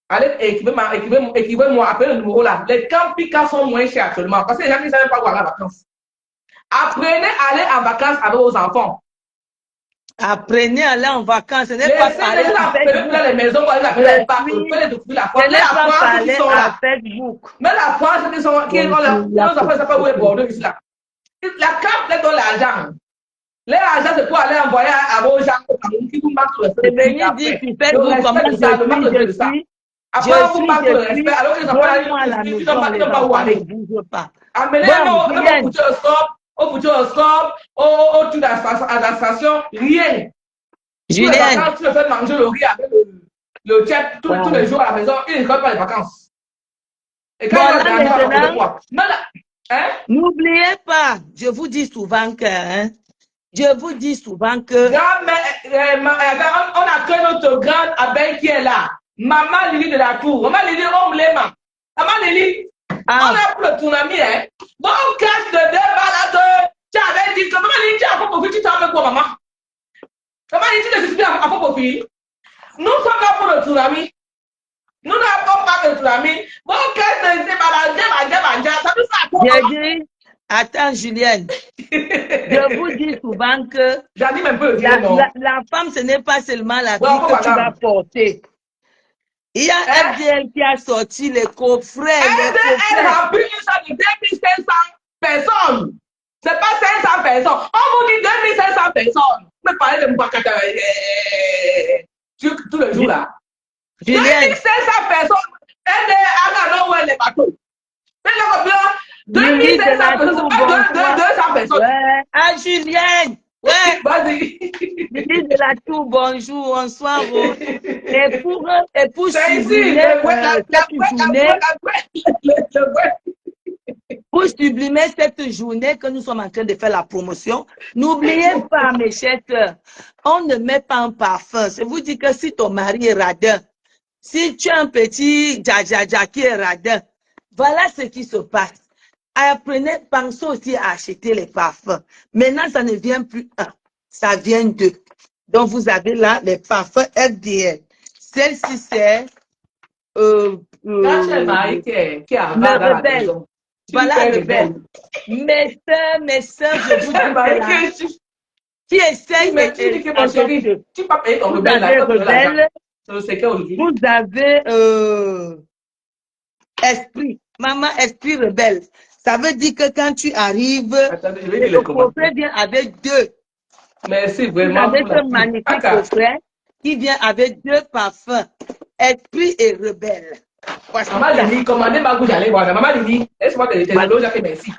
allez, écrivez-moi, appelez le numéro là. Les camping-cars sont moins chers actuellement parce que les gens ne savent pas où aller en vacances. Apprenez à aller en vacances avec vos enfants. Apprenez à aller en vacances. Ce n'est pas parler à Facebook. Les maisons, ce n'est pas parler à Facebook. Mais la France, qui sont qui ont nos enfants, ne savent pas où est Bordeaux ici là. La CAP, les donne l'argent. L'argent, c'est pour aller envoyer à vos gens au Cameroun qui vous manquent le respect. C'est venu dire sur Facebook comment je suis. Après, vous manquez le respect, alors que les enfants, ils n'ont pas où aller. Amenez-nous au futuroscope, au tour de la station, rien. Julien. Quand tu le fais manger le riz avec le chef tous les jours à la maison, il ne regarde pas les vacances. Et quand il va maintenant, hein? N'oubliez pas, je vous dis souvent que, on a que notre grande abeille qui est là. Maman Lily de la Tour. Maman Lily, Maman Lily, on est pour le tournami, hein? Bon, on cache le débat là. Tu avais dit que Maman Lily, tu as fait pour tu t'en veux quoi, maman? Maman Lily, tu ne suis pas à propos pour lui. Nous sommes là pour le tsunami. Nous n'avons pas de tsunami. Bon, cache le débat là. J'ai dit, attends, Julienne. Je vous dis souvent que la femme, ce n'est pas seulement la vie que tu vas porter. Il y a FDL qui a sorti les coffrets. Elle remplit une salle de 2500 personnes. Ce n'est pas 500 personnes. On vous dit 2500 personnes. Vous me parlez de Mbakata tous les jours là. 2500 personnes. Elle est à où elle est bateau. 2500 personnes, pas 200 personnes. Ouais. Ah, Julienne. Ouais. Vas-y. Ministre de la Tour, bonjour, bonsoir. Et pour sublimer cette journée que nous sommes en train de faire la promotion, n'oubliez pas, mes chers sœurs, on ne met pas un parfum. Je vous dis que si ton mari est radin, si tu as un petit dja qui est radin, voilà ce qui se passe. Apprenez, pensez aussi à acheter les parfums. Maintenant, ça ne vient plus un, ça vient deux. Donc, vous avez là les parfums FDL. Celle-ci, c'est qui a Rebelle. Voilà Rebelle. Mes soeurs, je vous dis qui essaye de tu peux payer ton Rebelle. Vous avez Esprit. Maman, Esprit Rebelle. Ça veut dire que quand tu arrives, le coffret vient avec deux. Merci vraiment. Vous avez ce magnifique coffret qui vient avec deux parfums, Esprit et Rebelle. Maman Lily, commandez ma bouche, allez voir. Maman Lily, laisse-moi te dire, merci.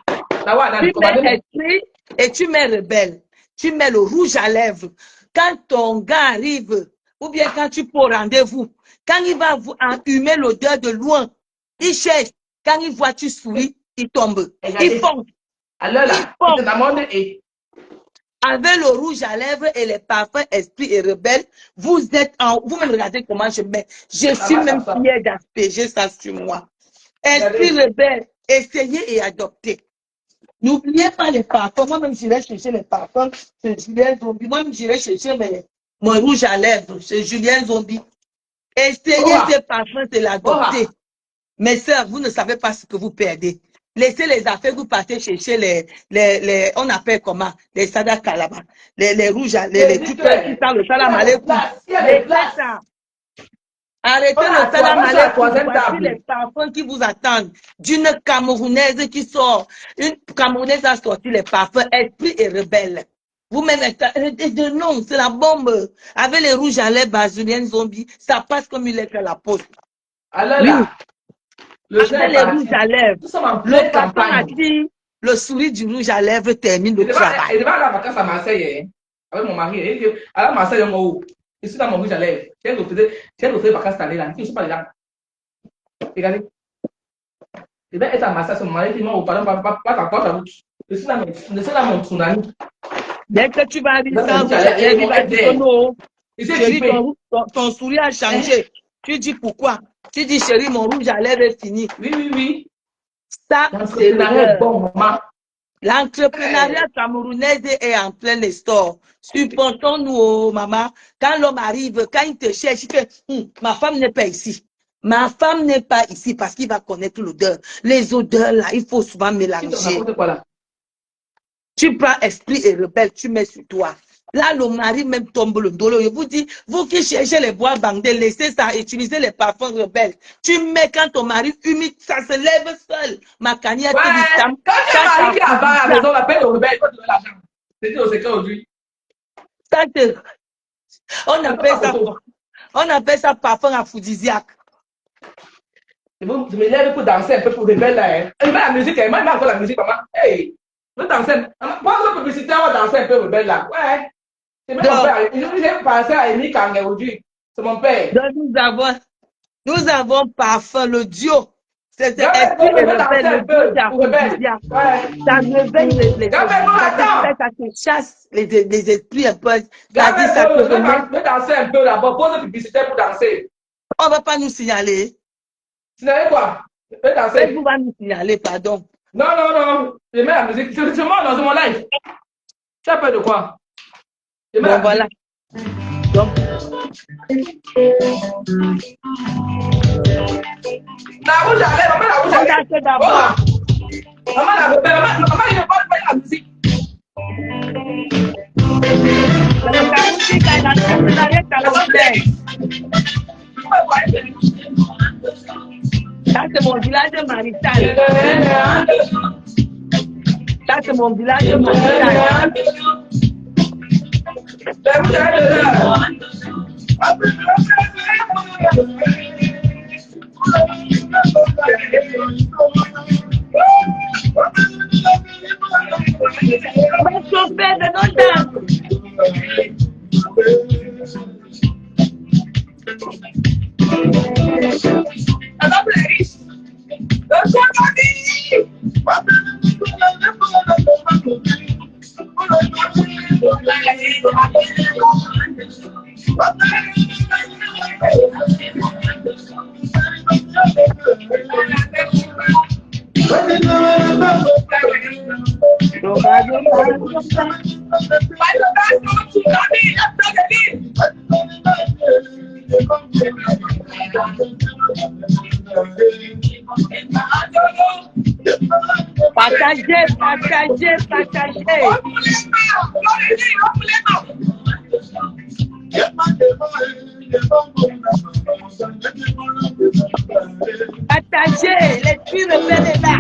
Tu mets Esprit et tu mets Rebelle. Tu mets le rouge à lèvres. Quand ton gars arrive, ou bien quand tu prends rendez-vous, quand il va vous enhumer l'odeur de loin, il cherche. Quand il voit tu souris, il tombe. Il fonce. Alors là, avec le rouge à lèvres et les parfums Esprit et Rebelle, vous êtes en... Vous-même regardez comment je mets. Je suis même fière d'asperger ça sur moi. Esprit Rebelle, essayez et adoptez. N'oubliez pas les parfums. Moi-même, j'irai chercher les parfums. C'est Julien Zombie. Moi-même, j'irai chercher mon rouge à lèvres. C'est Julien Zombie. Essayez ces parfums, c'est l'adopter. Mais sœurs, vous ne savez pas ce que vous perdez. Laissez les affaires, vous partez chercher les on appelle comment? Les sadaka là-bas. Les rouges, les trucs qui parlent le salam aleikoum. Arrêtez le salam aleikoum. Voici les parfums qui vous attendent. D'une Camerounaise qui sort. Une Camerounaise a sorti les parfums. Esprit et rebelle. Vous-même, non, c'est la bombe. Avec les rouges à lèvres, Julien Zombie, ça passe comme il est fait la poste. Alors Oui. là, Avec les rouges à lèvres. Nous sommes en Le pleine parfum a campagne. dit, le sourire du rouge à lèvres termine le travail. Il va à la vacance à Marseille, hein, avec mon mari. Il dit, à la Marseille, je suis dans mon rouge à lèvres. J'ai refait vacances cette année-là. Je ne suis pas dedans. Regardez. Il va être à Marseille, mon mari dit, non, pardon, pas ta porte à route. Je suis dans mon tsunami. Dès que tu vas arriver sans rouge à lèvres, il va dire non. Il s'est Chérie, grippé. ton sourire a changé. Tu dis pourquoi? Tu dis, chérie, mon rouge à lèvres est fini. Oui. Ça, c'est L'entrepreneuriat est bon, maman. l'entrepreneuriat camerounaise est en plein essor. Supportons-nous, oh, maman. Quand l'homme arrive, quand il te cherche, il fait, ma femme n'est pas ici. Ma femme n'est pas ici parce qu'il va connaître l'odeur. Les odeurs, là, il faut souvent mélanger. Quoi, là? Tu prends esprit et rebelle, tu mets sur toi. Là, le mari même tombe le dos. Je vous dis, vous qui cherchez les bois bandés, laissez ça, utilisez les parfums rebelles. Tu mets quand ton mari humide, ça se lève seul. Ma cagnotte, Ouais, quand tu as mari qui est à la maison, on appelle le rebelle, il faut donner l'argent. C'est au secret aujourd'hui. On appelle ça parfum aphrodisiaque. Je me lève pour danser un peu pour rebelle là. Hein. Il met la musique, il met encore la musique, maman. Hey, je veux danser. Moi, la publicité, on va danser un peu rebelle là. Ouais. C'est même mon père. J'ai pensé à Émile Kangé aujourd'hui. C'est mon père. Donc, nous avons parfum, le duo. C'est esprit et rebelle, le duo d'aphrodisiaque. Ça réveille les ça te chasse les esprits un peu. Ça dit ça te remet. Je vais danser un peu là-bas. Pose la publicité pour danser. On ne va pas nous signaler. Signaler quoi? Je vais danser. Vous va nous signaler, pardon. Non. Je mets la musique. C'est moi dans mon live. Tu as peur de quoi? Bon, voilà. Donc, la rouge à lèvres, maman, la rouge à lèvres. d'abord. Maman, la rebelle, maman, il ne va pas la musique. Ça, c'est mon village marital. Ça, c'est mon village marital. Chauffeur de nos danses. Partagez, l'esprit rebelle est là.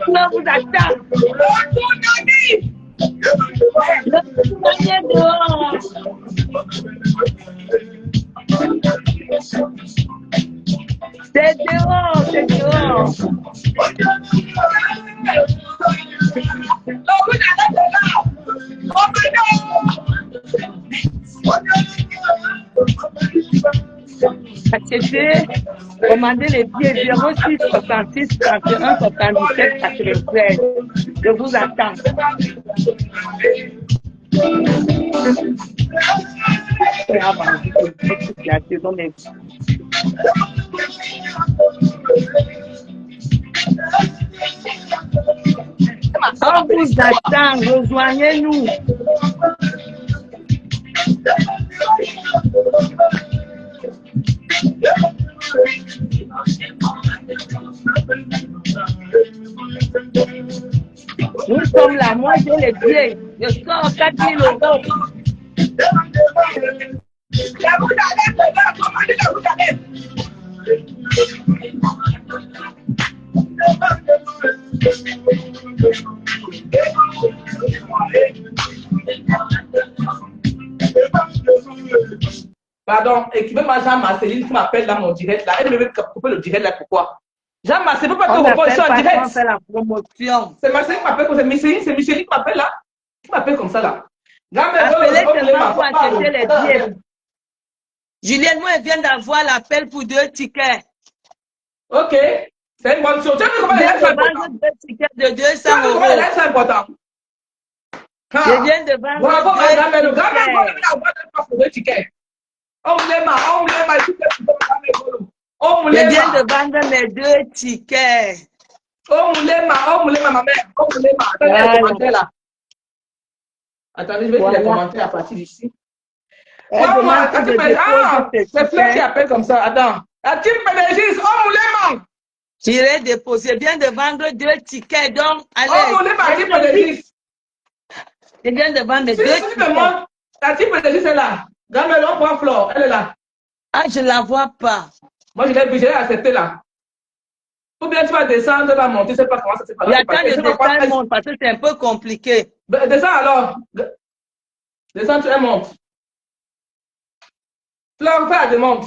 On vous attend. Le tsunami est dehors. C'est dehors, c'est dehors. Achetez, commandez les billets 06 66 31 77 93. Je vous attends. La saison des... On vous attend, rejoignez-nous. Nous sommes là, moi j'ai les billets. Je sors 4 000 euros. Pardon, écrivez-moi Jean-Marceline qui m'appelle dans mon direct là. Elle veut couper le direct là, pourquoi? Jean-Marceline, pourquoi tu réponds ça en direct? On fait la promotion. C'est Marceline qui m'appelle comme ça. C'est Micheline qui m'appelle là. Qui m'appelle comme ça là. Appelez seulement pour acheter les billets. Julienne, moi, elle vient d'avoir l'appel pour 2 tickets. Ok. C'est une bonne chose. Tu as vu comment les lettres sont importantes? 2 tickets de 200 Tu as vu comment les euros. lettres sont importantes? Je viens de vendre Bravo, madame. Le grand tickets. mère, pour 2 tickets. On me les Je viens de vendre mes 2 tickets. ma mère. Attendez les commentaires là. Attendez, je vais faire les commentaires à partir d'ici. C'est Fleur qui appelle comme ça. Attends. La team Pédégis, J'irai déposer. Je viens de vendre 2 tickets. Donc, allez. Je viens de vendre 2 tickets. La team Pédégis est là. Gamelle, on prend Flore. Elle est là. Ah, je ne la vois pas. Moi, je l'ai accepté là. Ou bien tu vas descendre, là, monter, je ne sais pas comment ça se passe. Il y a tant de descendre parce que c'est un peu compliqué. Descends alors. Descends, tu montes. Flore, fais la demande.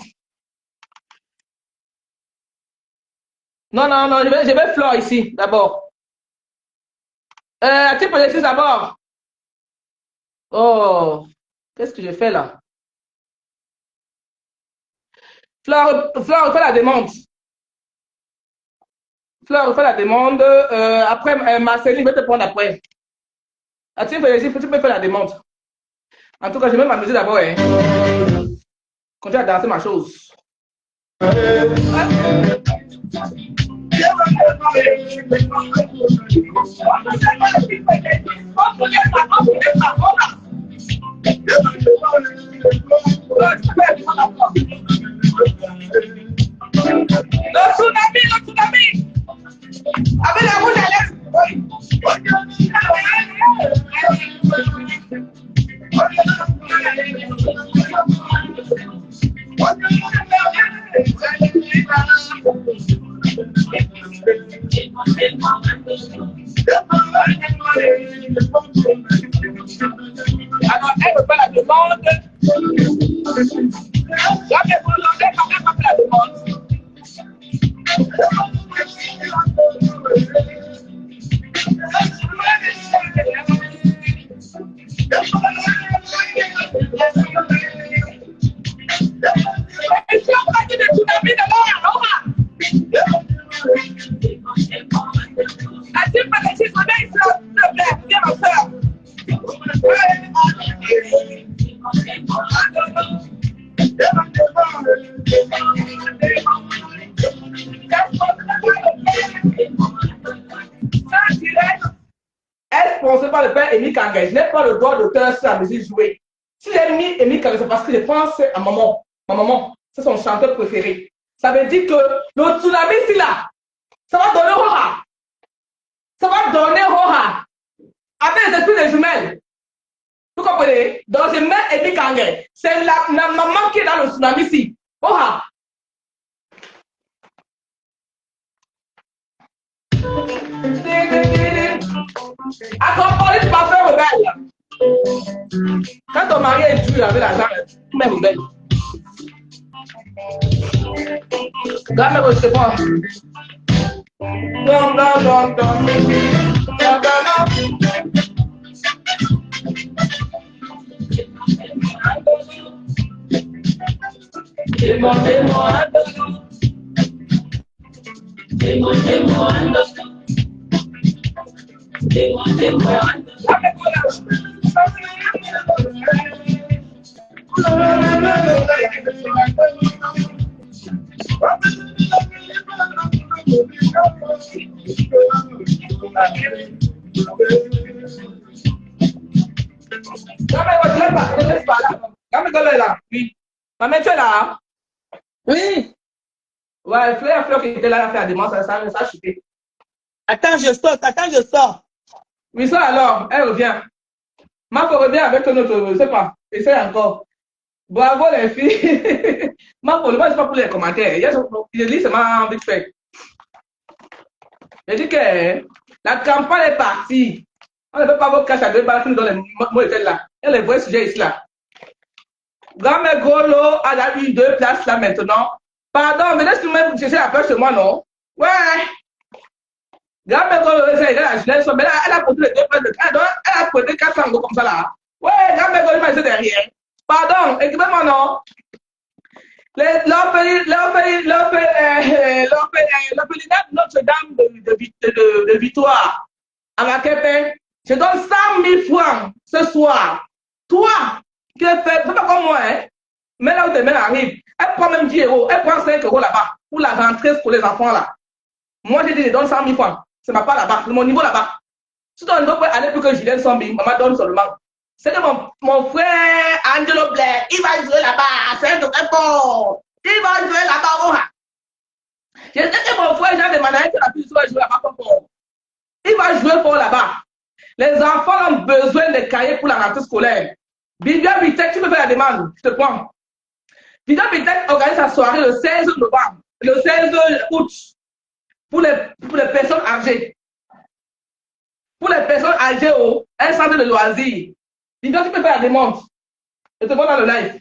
Non, je vais Flore ici, d'abord. Tu peux laisser d'abord. Oh, qu'est-ce que je fais là? Flore, fais la demande. Flore, fais la demande. Après, Marceline, je vais te prendre après. Tu peux faire la demande. En tout cas, je vais m'amuser d'abord. Hein. Continue à danser ma chose. Le tsunami. Avec la rouge à l'aise. Alors, elle me fait la demande. La demande. Est sponsorisé par le père Émile Kangé. Je n'ai pas le droit d'auteur sur la musique jouée. Si j'ai mis Émile Kangé, c'est parce que je pense à maman. Ma maman, c'est son chanteur préféré. Ça veut dire que le tsunami, c'est là. Ça va donner Roha. Ça va donner Roha. Avec les esprits des jumelles. Vous comprenez? Donc, je mets Émile Kangé. C'est la maman qui est dans le tsunami ici. Roha. À ton police parfait rebelle. Quand ton mari est dur avec l'argent, tu mets rebelle. Regarde mes secondes. Non, non, non, non. Non, non, non. Oui. Maman, tu es là? Oui. Ouais, Fleur qui était là à faire la demande, ça a chuté. Attends, je sors. Oui, ça alors, elle revient. Marco revient avec notre, je sais pas, essaye encore. Bravo les filles. Marco, le c'est pas pour les commentaires. Je lis seulement vite fait. Je dis que la campagne est partie. On ne veut pas vos caches à 2 balles dans les mots là. Il y a les vrais sujets ici là. Grand-mère Golo a eu 2 places là maintenant. Pardon, mais laisse-nous même chercher la place chez moi, non? Ouais. Grand-mère Golo, elle a la jeunesse, mais là, elle a posé les 2 places de cadeau. Elle a posé 400 euros comme ça là. Ouais, grand-mère Golo, il m'a dit derrière. Pardon, équipez-moi, non? L'orphelinat Notre-Dame de Victoire à la Québec, je donne 100 000 francs ce soir. Toi, qui es fait, c'est pas comme moi, hein? Mais là où demain arrive, elle prend même 10 euros, elle prend 5 euros là-bas pour la rentrée pour les enfants là. Moi, j'ai dit, je donne 100 000 francs. C'est ma part là-bas, c'est mon niveau là-bas. Si tu dois aller pour que Julien 100 000, maman donne seulement. C'est que mon frère Angelo Blair, il va jouer là-bas, c'est un de très fort. Il va jouer là-bas, oh. Je sais que mon frère Jean de Manaïs, la puce va jouer là-bas fort. Il va jouer fort là-bas. Les enfants ont besoin de cahiers pour la rentrée scolaire. Vivian Vitek, tu peux faire la demande, je te prends. Vivian Vitek organise sa soirée le 16 novembre, le 16 août, pour les personnes âgées. Pour les personnes âgées au un centre de loisirs. Vivian, tu peux faire la demande. Je te vois dans le live.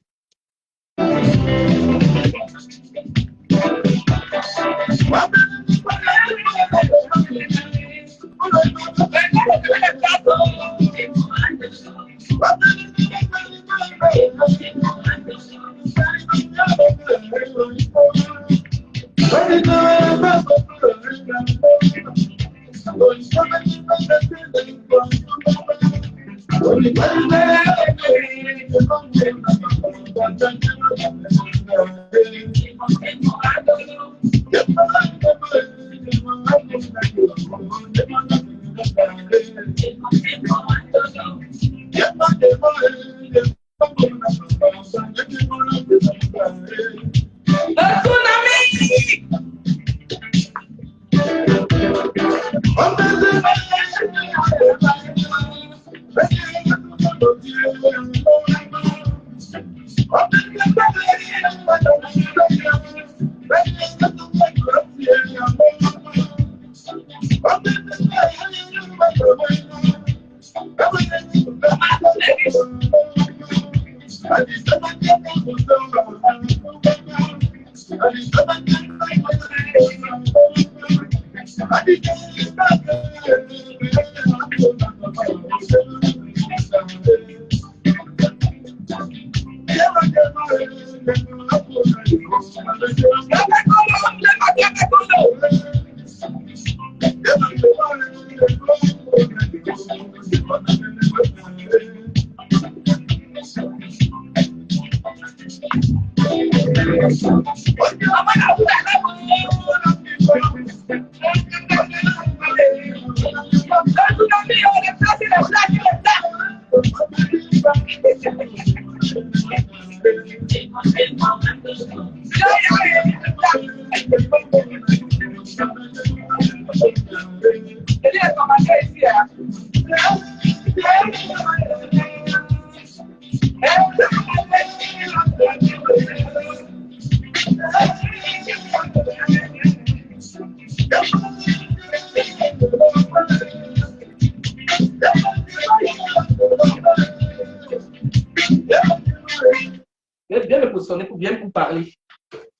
sonner pour bien pour parler.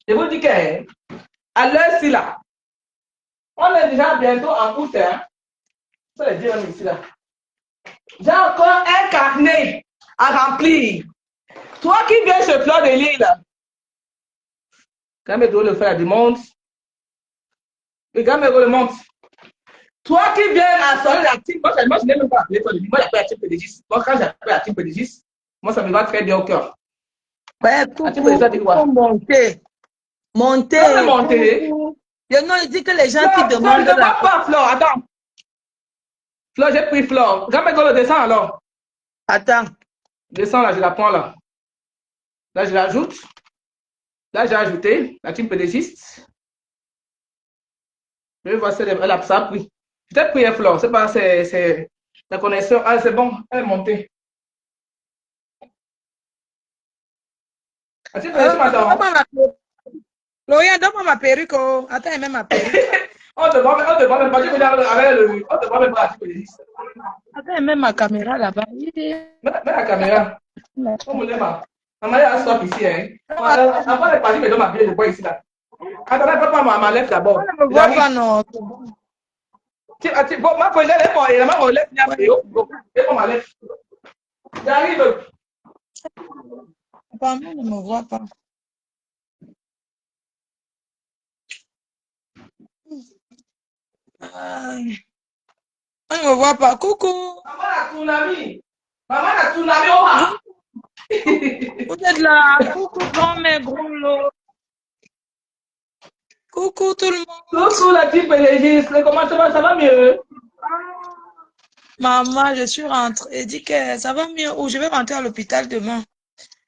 Je vous dis que à l'heure-ci là, on est déjà bientôt en août. Hein? Ça veut dire ici là. J'ai encore un carnet à remplir. Toi qui viens sur Fleur de Lille, quand même le faire la demande. Le gars me remonte. Toi qui viens à sonner la team, moi je n'ai même pas appelé Fleur de Lille. Moi j'appelle la team pédégiste. Moi quand j'appelle la team pédégiste, moi ça me va très bien au cœur. Ouais, coucou, monter. Monter. Monter. Non, il dit que les gens Flore, qui demandent. Ne demande pas, Flore, attends. Flore, j'ai pris Flore. Quand le descend alors. Attends. Descends là, je la prends là. Là, je l'ajoute. Là, j'ai ajouté la team pédégiste. Je vais voir si elle a ça pris. Peut-être pris Flore. C'est pas, c'est la connexion. Ah, c'est bon, elle est montée. Ah, tu m'entends? Loya, donne-moi ma perruque. Attends, elle met ma perruque. On te voit même pas. Tu peux avec le. On te voit même pas la team pédégiste. Attends, elle met ma caméra là-bas. Mets la caméra. On me lève. Maman, il y a un stop ici. Hein. Avant de partir, mais dans ma vie, je vois ici là. Attendez, papa, ma lèvre d'abord. On ne me voit pas, non. Bon, ma collègue, elle est mort, lève, il ma lèvre. J'arrive. Papa, on ne me voit pas. On ne me voit pas. Coucou. Maman, la tsunami. Maman, la tsunami, oh. Vous êtes là. Coucou, grand-mère, gros lot. Coucou tout le monde. Coucou la team pédégiste. Comment ça va mieux? Maman, je suis rentrée. Elle dit que ça va mieux ou je vais rentrer à l'hôpital demain.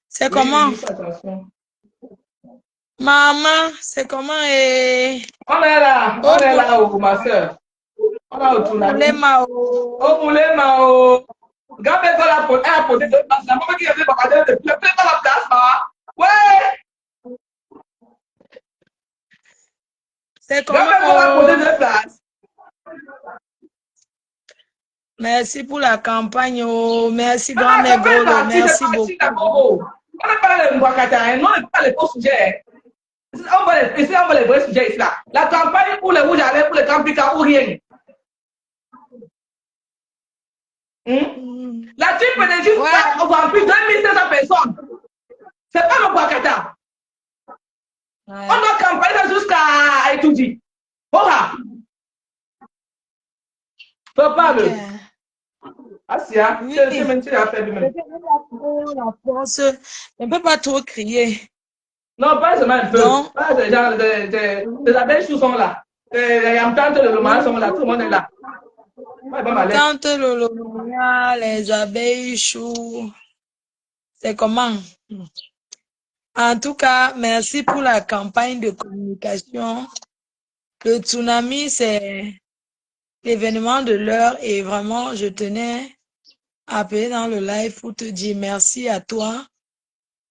C'est comment? Attention. Maman, c'est comment? On est là, oh, ma soeur. On a au tsunami. Oh, poulet mao. Regarde ça, elle a posé deux places. La maman qui a fait bacader depuis la place, là. Ouais. C'est comment? Regarde ça, elle a posé deux places. Merci pour la campagne. Oh. Merci, grand-mère Golo. Merci beaucoup. On n'a pas les Mbakata, non, on n'a pas les faux sujets. On va les vrais sujets ici là. La campagne pour les rouges à lèvres, pour les campicas ou rien. La team pédégiste va remplir 2500 personnes. C'est pas le Mbakata. On doit campagner jusqu'à étudier. Voilà. Papa, Asia, c'est même si la fait lui-même. La force, on ne peut pas trop crier. Non, pas seulement un peu. Pas des gens, des abeilles sous sont là. Les tantes de l'humain sont là, tout le monde est là. Tante Lolonia, les abeilles choux. C'est comment? En tout cas, merci pour la campagne de communication. Le tsunami, c'est l'événement de l'heure et vraiment, je tenais à appeler dans le live pour te dire merci à toi.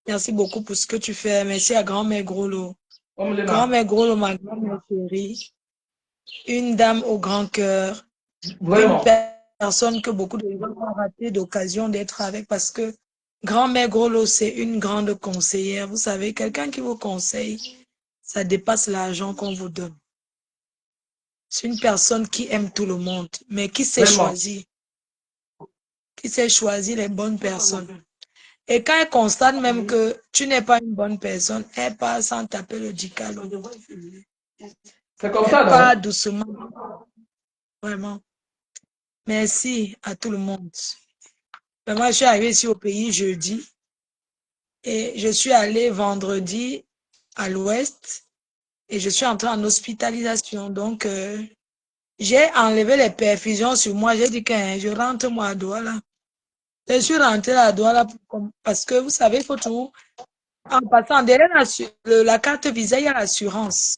Merci beaucoup pour ce que tu fais. Merci à grand-mère Grolo. Grand-mère Grolo, ma grand-mère chérie. Une dame au grand cœur. Vraiment. Une personne que beaucoup de gens ont raté d'occasion d'être avec parce que grand-mère Grolo, c'est une grande conseillère. Vous savez, quelqu'un qui vous conseille, ça dépasse l'argent qu'on vous donne. C'est une personne qui aime tout le monde, mais qui sait choisir. Qui sait choisir les bonnes personnes. Et quand elle constate même que tu n'es pas une bonne personne, elle passe sans taper le dicalo. C'est comme ça, non? Pas doucement. Vraiment. Merci à tout le monde. Moi, je suis arrivée ici au pays jeudi et je suis allée vendredi à l'ouest et je suis entrée en hospitalisation. Donc, j'ai enlevé les perfusions sur moi. J'ai dit que je rentre moi à Douala. Je suis rentrée à Douala parce que vous savez, il faut tout. En passant, derrière la carte Visa, il y a l'assurance.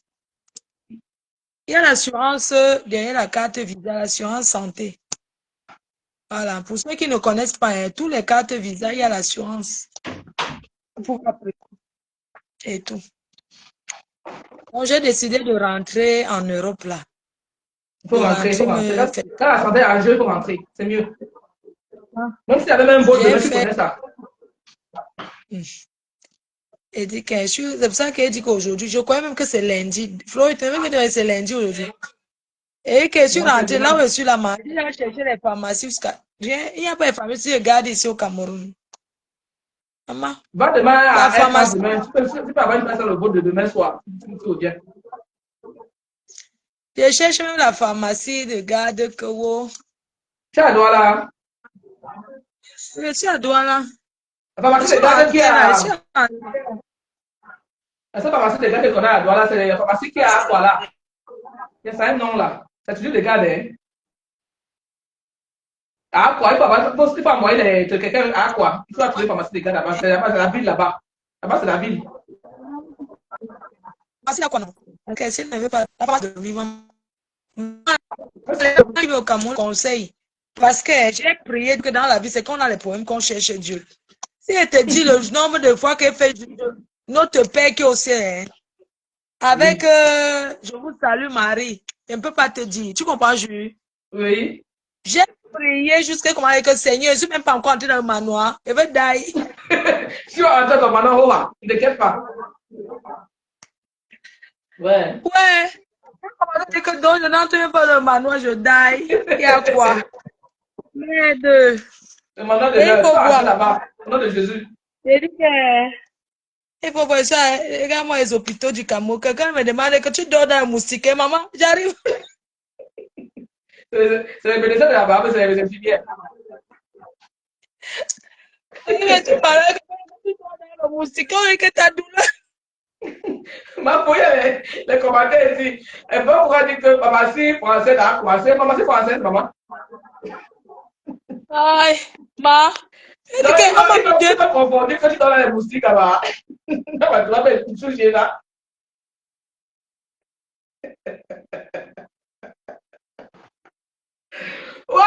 Il y a l'assurance derrière la carte Visa, l'assurance santé. Voilà, pour ceux qui ne connaissent pas, tous les cartes Visa, il y a l'assurance. Et tout. Donc, j'ai décidé de rentrer en Europe là. Il faut rentrer, il faut rentrer. Quand la santé est en jeu, il faut rentrer. C'est mieux. Même s'il y avait même un beau demain, tu connais ça. Il dit que c'est pour ça qu'il dit qu'aujourd'hui, je crois même que c'est lundi. Flo, il te même que c'est lundi aujourd'hui. Et que je suis rentrée là où je suis là, il a cherché les pharmacies jusqu'à. Rien, il n'y a pas de pharmacie, regarde ici au Cameroun. Maman, Va demain la à pharmacie. demain. Tu peux avoir une place le vote de demain soir. Je cherche même la pharmacie de garde que vous. Tu es à Douala. Je suis à Douala. La pharmacie de garde qui est là, à. je suis à- La seule pharmacie de garde qu'on a à Douala, c'est la pharmacie qui est à Douala. Il y a un nom là. C'est toujours des gardes. Hein. À quoi? Il faut envoyer quelqu'un à quoi? Il faut trouver une pharmacie de garde là-bas. C'est la ville là-bas. Là-bas, c'est la ville. Pharmacie à quoi non? Ok, si elle ne veut pas la pharmacie de vivant. C'est Arrivé au Cameroun, conseil. Parce que j'ai prié que dans la vie, c'est qu'on a les problèmes qu'on cherche Dieu. Si elle te dit le nombre de fois qu'elle fait notre Père qui est au ciel, hein, avec je vous salue Marie, je ne peux pas te dire. Tu comprends, Jules? oui. J'ai prié jusqu'à comment avec le Seigneur. Je ne suis même pas encore entré dans le manoir. Je vais die. Si on entend ton maintenant, ne t'inquiète pas. Ouais. Ouais. C'est que donc je n'entre même pas dans le manoir, je die. Il y a quoi? Merde. Le maintenant de Et il faut voir. là-bas. Au nom de Jésus. J'ai dit que. Il faut voir ça. Regarde-moi les hôpitaux du Cameroun. Quelqu'un me demande que tu dors dans un moustique. Maman, j'arrive. C'est les bénéficiaires de la barbe, c'est les infirmières. Tu parles que tu dors dans le moustique et que ta douleur. Ma fouille, les commentaires ici. Elle peut pouvoir dire que pharmacie française a commencé. Pharmacie française, maman. Aïe, ma. Elle dit Donc, que maman, tu peux confondre que tu dors dans les moustiques là-bas. Tu vas faire une souche là. Ouais!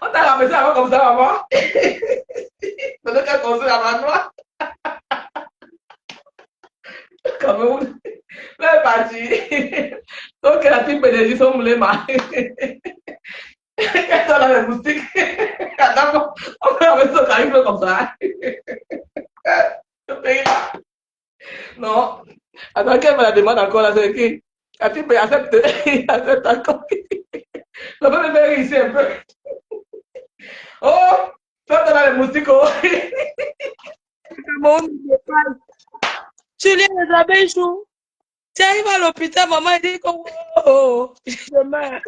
On t'a ramassé avant comme ça, maman. Donc, elle construit la manoir. Cameroun. Là, elle est partie. Donc, la petite pédagie sont moulées, ma. Elle dans les moustiques. On peut ramener son carré comme ça. Ce pays-là. Non. Attends, qu'elle me la demande encore là, c'est qui? La petite pédagie accepte encore. Je peux me faire ici un peu. Oh! Toi, t'es dans les moustiques, oh! Tu lis les abeilles chou. Tu arrives à l'hôpital, maman, elle dit que oh, je meurs.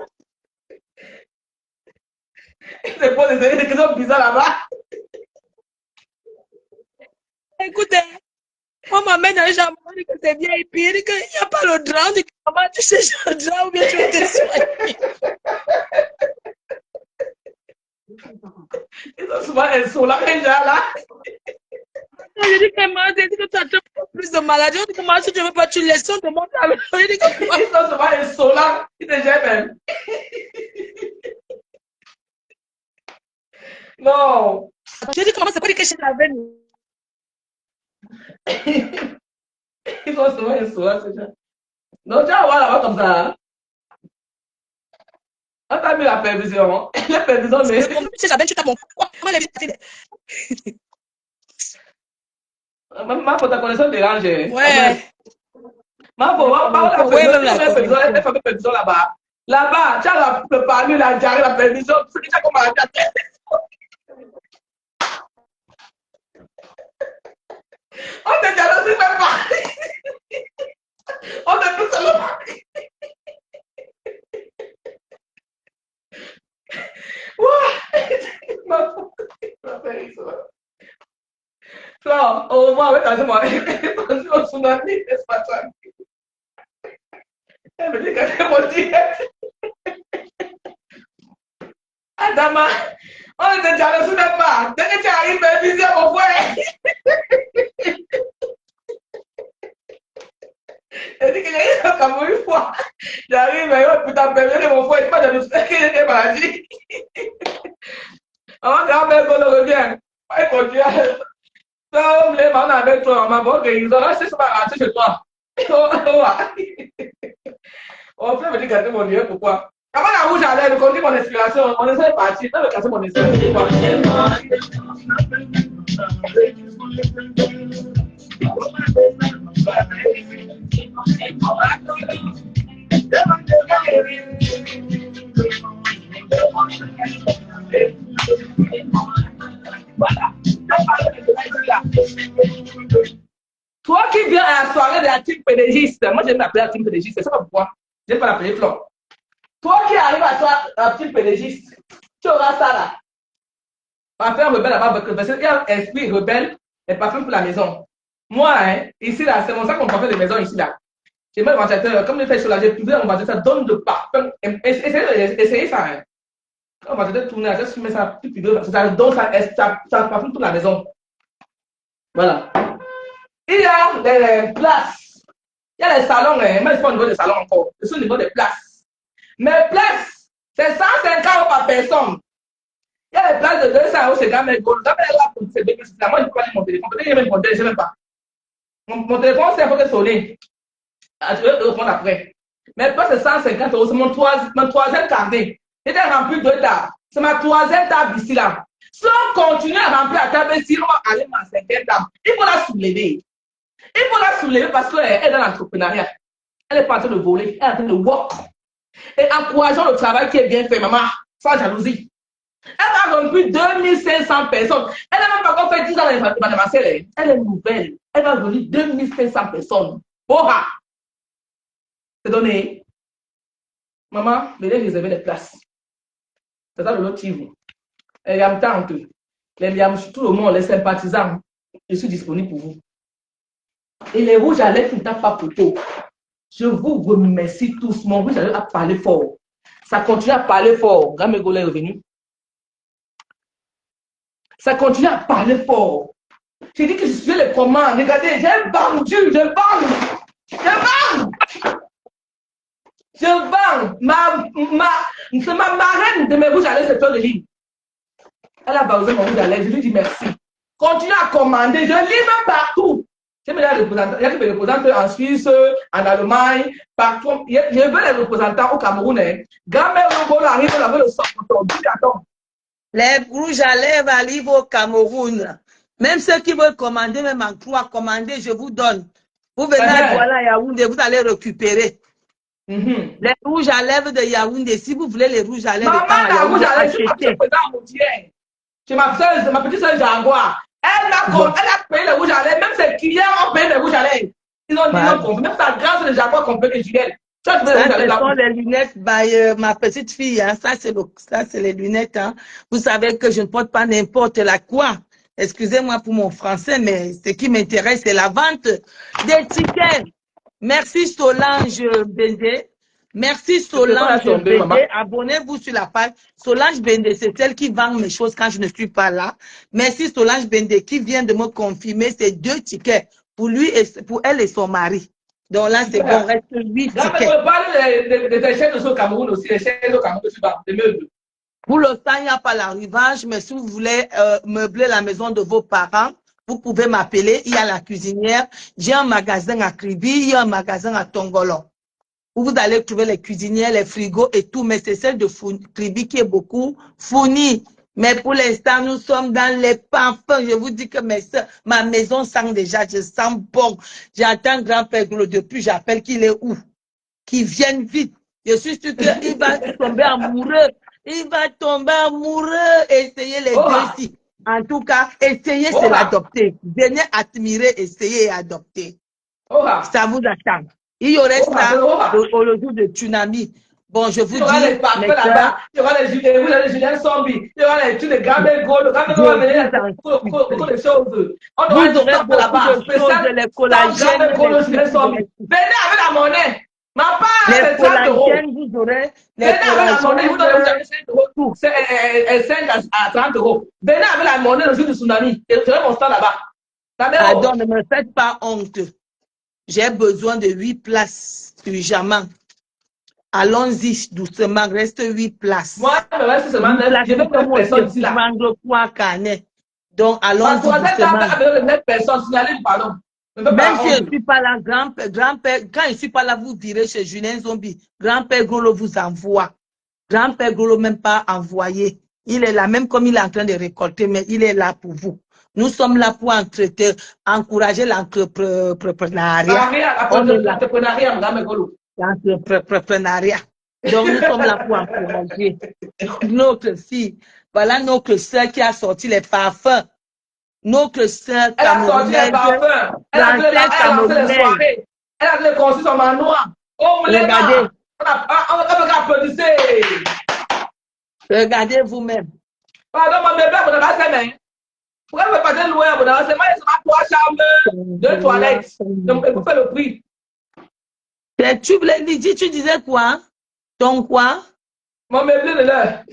C'est pas des questions bizarres là-bas. Écoutez, on m'amène dans le jambon, on dit que c'est bien, et puis il dit qu'il n'y a pas le drap, on dit que maman, tu sais le drap ou bien tu veux te soigner. Ils sont souvent insolents, là. Je dis que maman, j'ai dit que tu as plus de maladies, on dit que maman, si tu ne veux pas, tu laisses, on te montre avec. Je dis que Ils sont souvent insolents. Ils te gênent même. Non. je dis comment c'est pas dit que je l'avais. Ils sont souvent insolents, ces gens. Non, tu vas voir là-bas comme ça. On t'a mis la pervision. La pervision, mais. C'est comme si j'avais, tu t'as mon quoi? Comment les vies? Ma pour ta connaissance dérange. Ouais. Ma pour la Ouais, même la pervision, elle fait pervision là-bas. Là-bas, tu as le parmi, la diarrhée, la pervision, tout ça comme à la tête. On te diagnostique même pas. On te pousse seulement. Non, au moins, avec la semence, on se m'a dit, c'est pas ça. Elle me dit qu'elle est mon diète. Adama, on était déjà le soudain pas. Dès que tu arrives, elle visite mon frère. Elle dit que j'ai eu comme une fois. J'arrive, et putain, de mon frère, pas de nous faire qu'il était maladie. Avant grand-mère, qu'on revient. Elle continue. Comme les mamans avec toi, maman, ils ont acheté ça à chez toi. On fait me dire gâter mon Dieu, pourquoi? Avant la rouge à l'air, on dit mon inspiration, on essaie de partir, dans le cas mon inspiration. Toi qui viens à la soirée de la team pédégiste, moi j'aime l'appeler la team pédégiste, c'est ça pourquoi. J'aime pas l'appeler Flore. Toi qui arrives à toi, la team pédégiste, tu auras ça là. Parfum rebelle là-bas, parce qu'il y a un esprit rebelle et parfum pour la maison. Moi, hein, ici là, c'est mon ça qu'on parfum de maison ici là. J'ai même ventilateur, comme je fais sur la j'ai privé mon ventilateur, ça donne de parfum. Essayez ça. Hein. Quand on va tourner, juste mettre ça, ça donne ça parfume toute la maison. Voilà. Il y a des places. Il y a les salons, hein. Moi, je ne suis pas au niveau des salons encore. Je suis au niveau des places. Mais places, c'est 150 € par personne. Il y a des places de 200 € chez Gamel Gold. Gamel est là pour se bénéficier. Moi, je ne peux pas dire mon téléphone. Peut-être qu'il y a même mon téléphone, je ne sais même pas. Mon téléphone, c'est un peu sonner. Je vais répondre après. Mais places, c'est 150 €. C'est mon troisième carnet. J'étais rempli de tables. C'est ma troisième table ici là. Si on continue à remplir la table ici, on va aller à ma cinquième table. Il faut la soulever. Il faut la soulever parce qu'elle est dans l'entrepreneuriat. Elle n'est pas en train de voler, elle est en train de work. Et encourageons le travail qui est bien fait, maman, sans jalousie. Elle va remplir 2500 personnes. Elle n'a même pas encore fait 10 ans d'événementiel. Elle est nouvelle. Elle va remplir 2500 personnes. Boha! C'est donné. Maman, venez réserver les places. C'est ça le motif. Les yam-tantes, les yam, tout le monde, les sympathisants, je suis disponible pour vous. Et les rouges à lèvres qui ne tapent pas photo. Je vous remercie tous. Mon rouge à lèvres a parlé fort. Ça continue à parler fort. Gamegolo est revenu. Ça continue à parler fort. J'ai dit que je suis les commandes. Regardez, j'ai vendu, je vends. Je vends. Je vends. C'est ma marraine de mes rouges à lèvres, c'est Fleur de Lille. Elle a bausé mon rouge à lèvres. Je lui dis merci. Continue à commander. Je lis même partout. Il y a des représentants en Suisse, en Allemagne, partout. Je veux les représentants au Cameroun. Gamel Gold arrive, on avait le sang. Les rouges à lèvres arrivent au Cameroun. Même ceux qui veulent commander, même en croix, commander, je vous donne. Vous venez à Douala, Yaoundé, vous allez récupérer. Les rouges à lèvres de Yaoundé, si vous voulez les rouges à lèvres de Yaoundé, achetez. Ma petite soeur Jaguar. Elle a payé les rouges à lèvres. Même ses clients ont payé les rouges à lèvres. Ils ont compris. Même sa grâce de Jaguar qu'on peut les Juliette. Ça, ce sont les lunettes by ma petite fille. Hein. Ça, c'est les lunettes. Hein. Vous savez que je ne porte pas n'importe la quoi. Excusez-moi pour mon français, mais ce qui m'intéresse, c'est la vente des tickets. Merci Solange Bendé. Merci Solange Bendé. Abonnez-vous sur la page. Solange Bendé, c'est celle qui vend mes choses quand je ne suis pas là. Merci Solange Bendé qui vient de me confirmer ces 2 tickets pour lui et pour elle et son mari. Donc là, c'est bon, reste 8 tickets. On parle des chaînes au Cameroun aussi, les chaînes au Cameroun, des meubles. Pour l'instant, il n'y a pas l'arrivage, mais si vous voulez meubler la maison de vos parents, vous pouvez m'appeler. Il y a la cuisinière. J'ai un magasin à Kribi, il y a un magasin à Tongolo. Où vous allez trouver les cuisinières, les frigos et tout, mais c'est celle de Kribi qui est beaucoup fournie. Mais pour l'instant, nous sommes dans les parfums. Je vous dis que ma maison sent déjà, je sens bon. J'attends grand-père Golo depuis, j'appelle qu'il est où? Qu'il vienne vite. Je suis sûre qu'il va tomber amoureux. Il va tomber amoureux. Essayez les deux ici. En tout cas, essayez, c'est l'adopter. Venez admirer, essayez et adopter. Ça vous attend. Il y aurait ça au jour de tsunami. Bon, je vous dis, les parfums là-bas, il y aura les Julien Sombi, il y aura les Gamel Gold, Gamel Gold va venir beaucoup de choses. On aura des choses là-bas, les collagènes, venez avec la monnaie. Ma part, c'est 30 €. Vous aurez venez avec la monnaie, vous donnez 5 à 30 €. Venez avec la monnaie le jour du tsunami. Et je vais mon stand là-bas. Pardon, ne me faites pas honte. J'ai besoin de 8 places urgemment. Allons-y doucement, reste 8 places. Moi, il me reste seulement 9 personnes ici là. Donc, allons-y doucement. Avec 9 personnes, signalez, pardon. Même si je ne suis pas là, grand-père, quand je ne suis pas là, vous direz chez Julien Zombie, grand-père Golo vous envoie. Grand-père Golo même pas envoyé. Il est là, même comme il est en train de récolter, mais il est là pour vous. Nous sommes là pour encourager l'entrepreneuriat. On est là. L'entrepreneuriat. Donc, nous sommes là pour encourager notre fille. Voilà notre sœur qui a sorti les parfums. Notre sœur Elle a sorti les camerounaise. parfums. Elle a lancé les soirées. Elle a les conçus en manoir. Oh, regardez. On peut applaudir. Regardez vous-même. Pardon, mon bébé, vous n'avez pas fait. Pourquoi vous passez loin? Vous n'avez pas fait 3 chambres, 2 toilettes. Donc, vous faites le prix. Tu voulais dire, tu disais quoi? Ton quoi? Mon meublé de l'heure.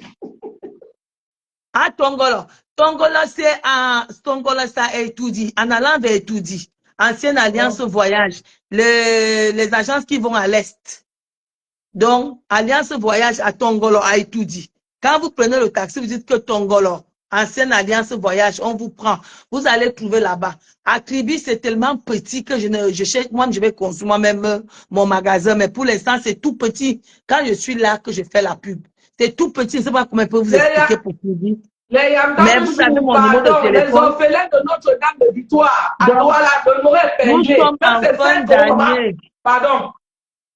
Ah, Tongolo. Tongolo, c'est à Tongolo, ça a étudié. En allant vers étudier. Ancienne Alliance Voyage. Les agences qui vont à l'Est. Donc, Alliance Voyage à Tongolo, à étudier. Quand vous prenez le taxi, vous dites que Tongolo, Ancienne Alliance Voyage, on vous prend. Vous allez trouver là-bas. À Kribi, c'est tellement petit que je cherche, moi, je vais construire moi-même mon magasin. Mais pour l'instant, c'est tout petit. Quand je suis là, que je fais la pub. C'est tout petit. Je ne sais pas comment je peux vous expliquer pour Kribi. Mais vous avez mon numéro de téléphone. Les orphelins de Notre-Dame de Victoire. À Douala, de Morel, nous sommes en fin d'année. Pardon.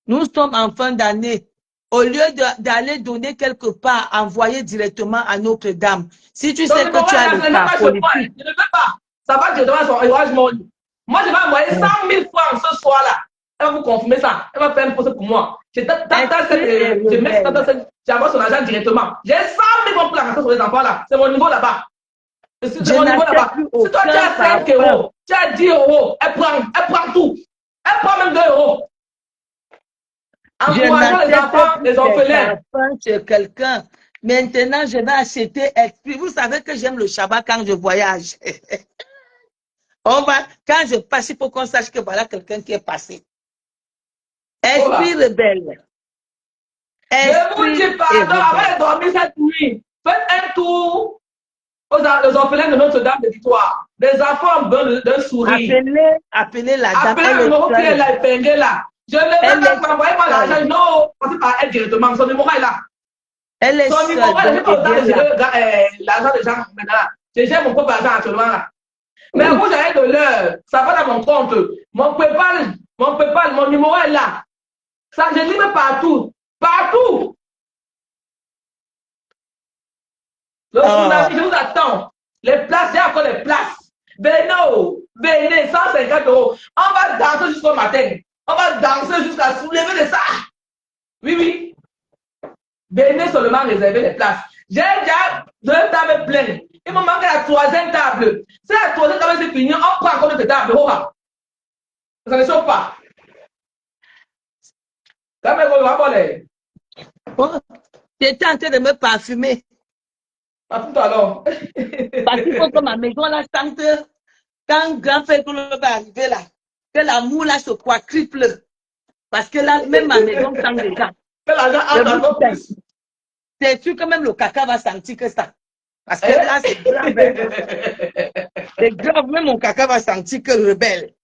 Nous sommes en fin d'année. Au lieu d'aller donner quelque part, envoyer directement à Notre-Dame. Si tu sais que tu as le cas politique. Je ne veux pas. Ça va directement à son Orange Money. Moi, je vais envoyer 100 000 francs ce soir-là. Elle va vous confirmer ça. Elle va faire un procès pour moi. J'envoie son argent directement. J'ai 100 000 francs pour la raison sur les enfants-là. C'est mon niveau là-bas. C'est mon niveau là-bas. Si toi, tu as 5 euros, tu as 10 euros, elle prend tout. Elle prend même 2 euros. Encourageons les enfants, les orphelins. Chez quelqu'un. Maintenant, je vais acheter Esprit. Vous savez que j'aime le Shabbat quand je voyage. Quand je passe, il faut qu'on sache que voilà quelqu'un qui est passé. Esprit rebelle. Je vous dis pardon, avant de dormir cette nuit, faites un tour aux orphelins de Notre-Dame de Victoire. Des enfants d'un sourire. Appelez la dame. Appelez le numéro qui est là, épinglé là. Je ne veux pas m'envoyer moi l'argent. Non, passez par elle directement. Son numéro est là. Elle est son numéro est là. L'argent des gens maintenant. J'ai mon propre argent actuellement là. Mais vous avez de l'heure. Ça va dans mon compte. Mon PayPal, mon numéro est là. Ça, je lis partout. Partout. Le je vous attends. Les places, j'ai encore les places. Venez, 150 €. On va danser jusqu'au matin. On va danser jusqu'à soulever de ça. Oui. Venez seulement réserver les places. J'ai déjà 2 tables pleines. Il me manque la 3e table. Si la 3e table c'est fini, on prend combien de tables? Ça ne chauffe pas. J'étais en train de me parfumer. Parfume-toi alors. Parce qu'il faut que ma maison là sente, quand grand frère va arriver là, que l'amour là se quadruple. Parce que là, même ma maison sent déjà. C'est sûr que même le caca va sentir que ça. Parce que là, c'est grave. C'est grave, même mon caca va sentir que rebelle.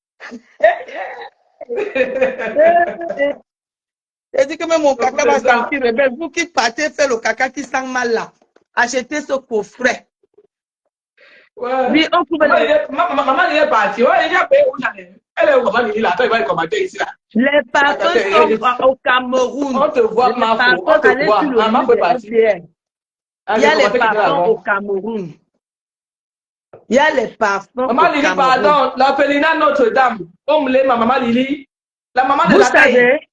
C'est dit que même mon caca va sentir rebelle. Vous qui partez faire le caca qui sent mal là, achetez ce coffret. Ouais. Oui, on pouvait maman est partie. Ouais, il a payé où j'allais. Elle est où maman il là. Toi, il va commenter ici là. Les parfums sont au Cameroun. On te voit, ma on te voit. Maman peut partir. Il y a les parfums au Cameroun. Il y a les parfums maman Lili, pardon. L'orphelinat Notre-Dame. Comme les maman Lili. La maman de vous la taille. Savez,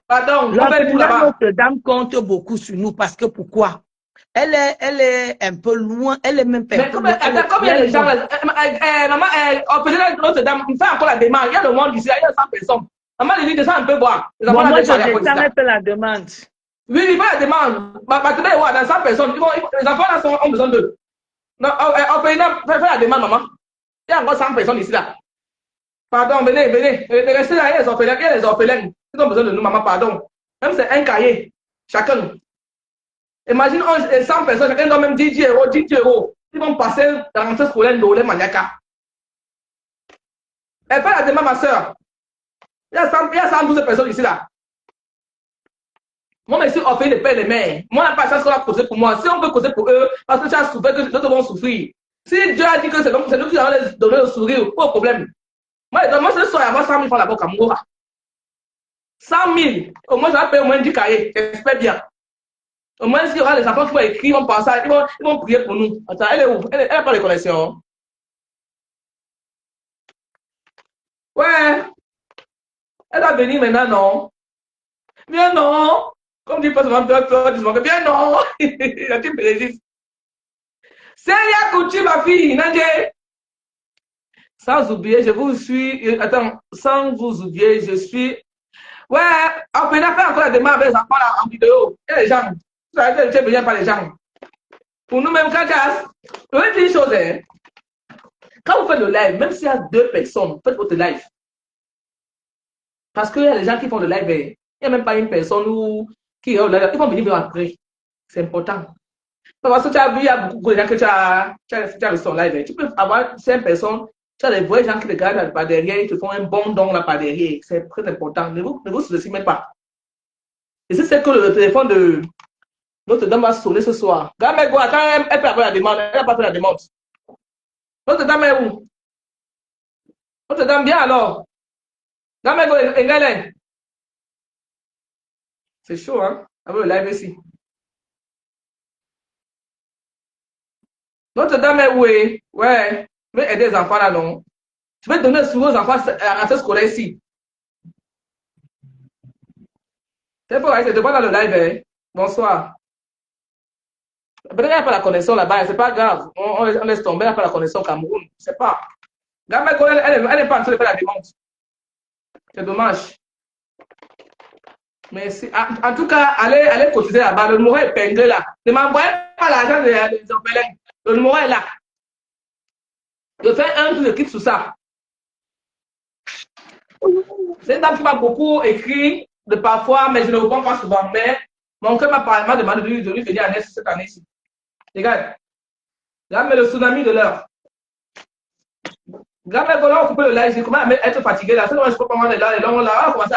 pardon. L'orphelinat Notre-Dame compte beaucoup sur nous. Parce que pourquoi? Elle est un peu loin. Elle est même pas. Mais combien de gens, maman, orphelinat Notre-Dame, on fait encore la demande. Il y a le monde ici, il y a 100 personnes. Maman Lili descend un peu voir. Moi, je descends un peu la demande. Oui, il va la demande. Dans 100 personnes, les enfants là ont besoin d'eux. Orphelinat, fais la demande, maman. Il y a encore 100 personnes ici là. Pardon, venez. Restez là, il y a les orphelins. Ils ont besoin de nous, maman, pardon. Même c'est un cahier, chacun. Imagine 100 personnes, chacun doit même 10 €. Ils vont passer dans l'entrée scolaire de l'Olé Maniaka. Elle fait la demande, ma soeur. Il y a 112 personnes ici là. Moi, je suis orphelin de père et de mère. Moi, on n'a pas de chance qu'on a causé pour moi. Si on peut causer pour eux, parce que tu as souffert, que les autres vont souffrir. Si Dieu a dit que c'est nous qui allons les donner le sourire, pas de problème. Moi, ce soir, avoir 100 000 francs là-bas, Cameroun. 100 000. Au moins, je vais payer au moins 10 cahiers. J'espère bien. Au moins, s'il y aura les enfants qui vont écrire, ils vont penser, ils vont prier pour nous. Attends, elle est où? Elle n'a pas de connexion. Ouais. Elle va venir maintenant, non? Bien non. Comme dit pas souvent, bien non. Il a dit Bérésis. Célia Coutu, ma fille, Nadje. Sans oublier, je vous suis. Attends, sans vous oublier, je suis. Ouais, on peut faire encore la demande avec les enfants là, en vidéo. Et les gens. Ça veut dire que tu par les gens. Pour nous-mêmes, quand je vais dire une chose, hein. Quand vous faites le live, même s'il y a 2 personnes, faites votre live. Parce qu'il y a des gens qui font le live, il n'y a même pas une personne qui est au live. Ils vont venir après. C'est important. Parce que tu as vu, il y a beaucoup de gens que tu as reçu son live. Tu peux avoir 5 personnes, tu as des vrais gens qui te regardent par derrière, ils te font un bon don là par derrière. C'est très important. Ne vous sous-estimez pas. Et si c'est que le téléphone de notre dame va sonner ce soir. Gamego, attends, elle peut avoir la demande. Elle n'a pas fait la demande. Notre dame est où? Notre dame, bien alors. Gamego, Engalen. C'est chaud, hein? Avec le live ici. Notre dame est où? Ouais. Je vais aider les enfants là, non? Je vais donner souvent aux enfants à ce scolaire ici. C'est pour aller, c'est pas dans le live. Hein? Bonsoir. Peut-être qu'il n'y a pas la connexion là-bas, c'est pas grave. On laisse tomber, il n'y a pas la connexion au Cameroun. C'est pas. Gamego, elle n'est pas en train de faire la demande. C'est dommage. Merci. En tout cas, allez cotiser là-bas. Le numéro est épinglé là. Ne m'envoyez pas l'argent des orphelins. Le numéro est là. Je fais un truc de clip sur ça. C'est une dame qui m'a beaucoup écrit de parfois, mais je ne réponds pas souvent. Mais mon cœur m'a demandé de lui venir en Est cette année-ci. Regarde. Là, mais le tsunami de l'heure. Regarde, mais on a coupé le live. J'ai commencé à être fatigué là. C'est dommage, je peux pas manger là. Et là, on a commencé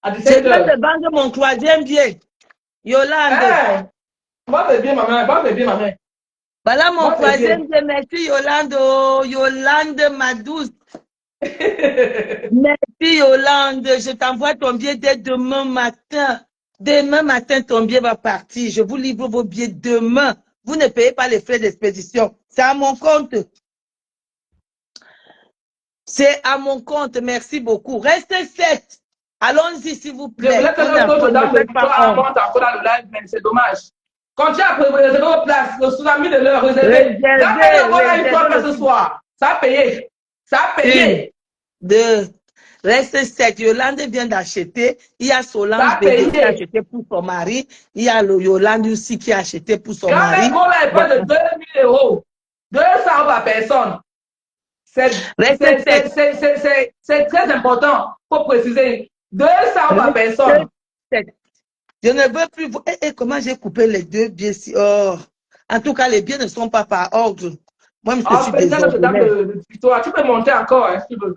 à 17 C'est heures. le banc de mon 3e biais. Yolande. Moi, c'est bien, ma mère. Moi, c'est bien, ma mère. Voilà mon Moi, c'est 3e biais. Merci Yolande. Oh, Yolande, ma douce. Merci Yolande. Je t'envoie ton billet dès demain matin. Demain matin, ton billet va partir. Je vous livre vos billets demain. Vous ne payez pas les frais d'expédition. C'est à mon compte. C'est à mon compte. Merci beaucoup. Restez 7. Allons-y, s'il vous Je plaît. voulais que notre dame de victoire monte encore dans le live, mais c'est dommage. Continuez à réserver vos places. Le tsunami de l'heure, réservé. Voilà une fois ce soir. Ça a payé. Ça a payé. 1, 2, reste 7. Yolande vient d'acheter. Il y a Solange Bédé qui a acheté pour son mari. Il y a le Yolande aussi qui a acheté pour son mari. Quand même, on a pas de 2 000 euros. 200 euros par personne. C'est très important. Il faut préciser. 200 euros par personne. Je ne veux plus. Comment j'ai coupé les 2 billets si. Oh. En tout cas, les billets ne sont pas par ordre. Moi, je suis désordonnée. Tu peux monter encore, hein, si tu veux.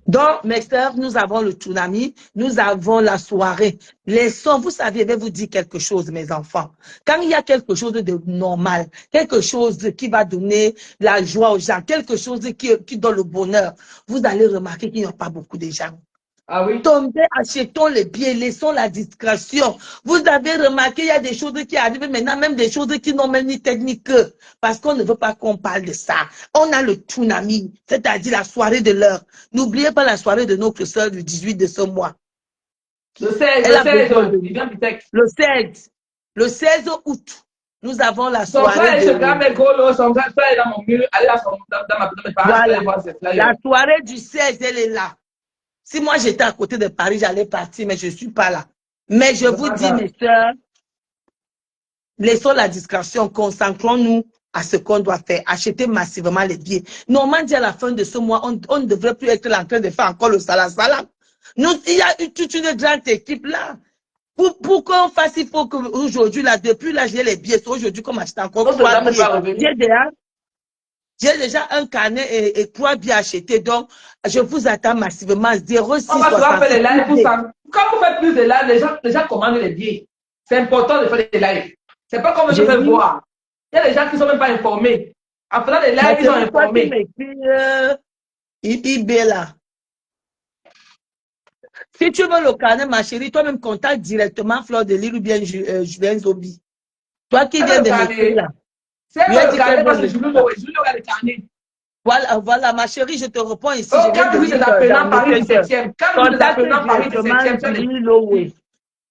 Donc, mes sœurs, nous avons le tsunami, nous avons la soirée. Les sons, vous savez, je vais vous dire quelque chose, mes enfants. Quand il y a quelque chose de normal, quelque chose qui va donner la joie aux gens, quelque chose qui donne le bonheur, vous allez remarquer qu'il n'y a pas beaucoup de gens. Ah oui. Tombez, achetons les billets, laissons la discrétion. Vous avez remarqué, il y a des choses qui arrivent maintenant, même des choses qui n'ont même ni technique, parce qu'on ne veut pas qu'on parle de ça. On a le tsunami, c'est-à-dire la soirée de l'heure. N'oubliez pas la soirée de notre sœur du 18 de ce mois. Le 16, le 16 août, nous avons la soirée de... Voilà. La soirée du 16, elle est là. Si moi j'étais à côté de Paris, j'allais partir, mais je ne suis pas là. Mais je vous dis, mes soeurs, laissons la discrétion, concentrons-nous à ce qu'on doit faire. Acheter massivement les billets. Normalement, à la fin de ce mois, on ne devrait plus être en train de faire encore le salam. Il y a toute une grande équipe là. Pour qu'on fasse, il faut qu'aujourd'hui, là, depuis là, j'ai les billets. Aujourd'hui, comme acheter encore 3 billets. J'ai déjà un carnet et 3 billets achetés. Donc, je vous attends massivement. 06 on va souvent faire les lives pour ça. Quand vous faites plus de lives, les gens commandent les billets. C'est important de faire des lives. C'est pas comme je fais voir. Il y a des gens qui ne sont même pas informés. En faisant des Ma lives, ils ont chérie, toi qui informé. m'écris IB là. Si tu veux le carnet, ma chérie, toi-même contacte directement Fleur de Lille ou bien Julien Zobi. Toi qui Elle viens veut le de m'écrire carnet. là. Si elle Lui a veut le dit qu'elle carnet, veut parce que le Julie carnet. a le carnet. Voilà, voilà, ma chérie, je te réponds ici. Je Oh, viens quand de vous êtes des lire appelants dans Paris Messenger. 17e, quand vous êtes des Contacte appelants Paris directement 17e, Julie Lowe.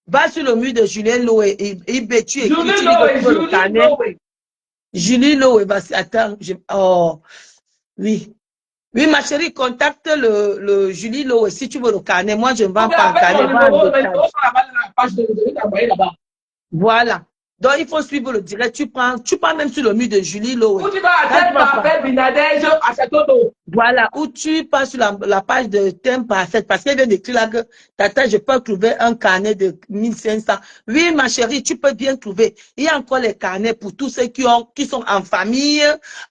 Va sur le mur de Julien Lowe et tu écris, Julie tu dis que tu Lowe, veux le Julie carnet. Lowe. Julie Lowe, attends, oh, oui. Oui, ma chérie, contacte le Julie Lowe si tu veux le carnet. Moi, je ne Ou vends bien pas un appelle carnet, mon je vends un numéro détail. sur la page de t'envoyer là-bas. Voilà. Donc, il faut suivre le direct. Tu prends même sur le mur de Julie Lowe. Ou tu vas à Quand tu tel vas pas. parfait Binadège à Château-d'Eau. Voilà, où tu passes sur la page de thème parfait, parce qu'elle vient d'écrire là que, tata, je peux trouver un carnet de 1500. Oui, ma chérie, tu peux bien trouver. Il y a encore les carnets pour tous ceux qui sont en famille,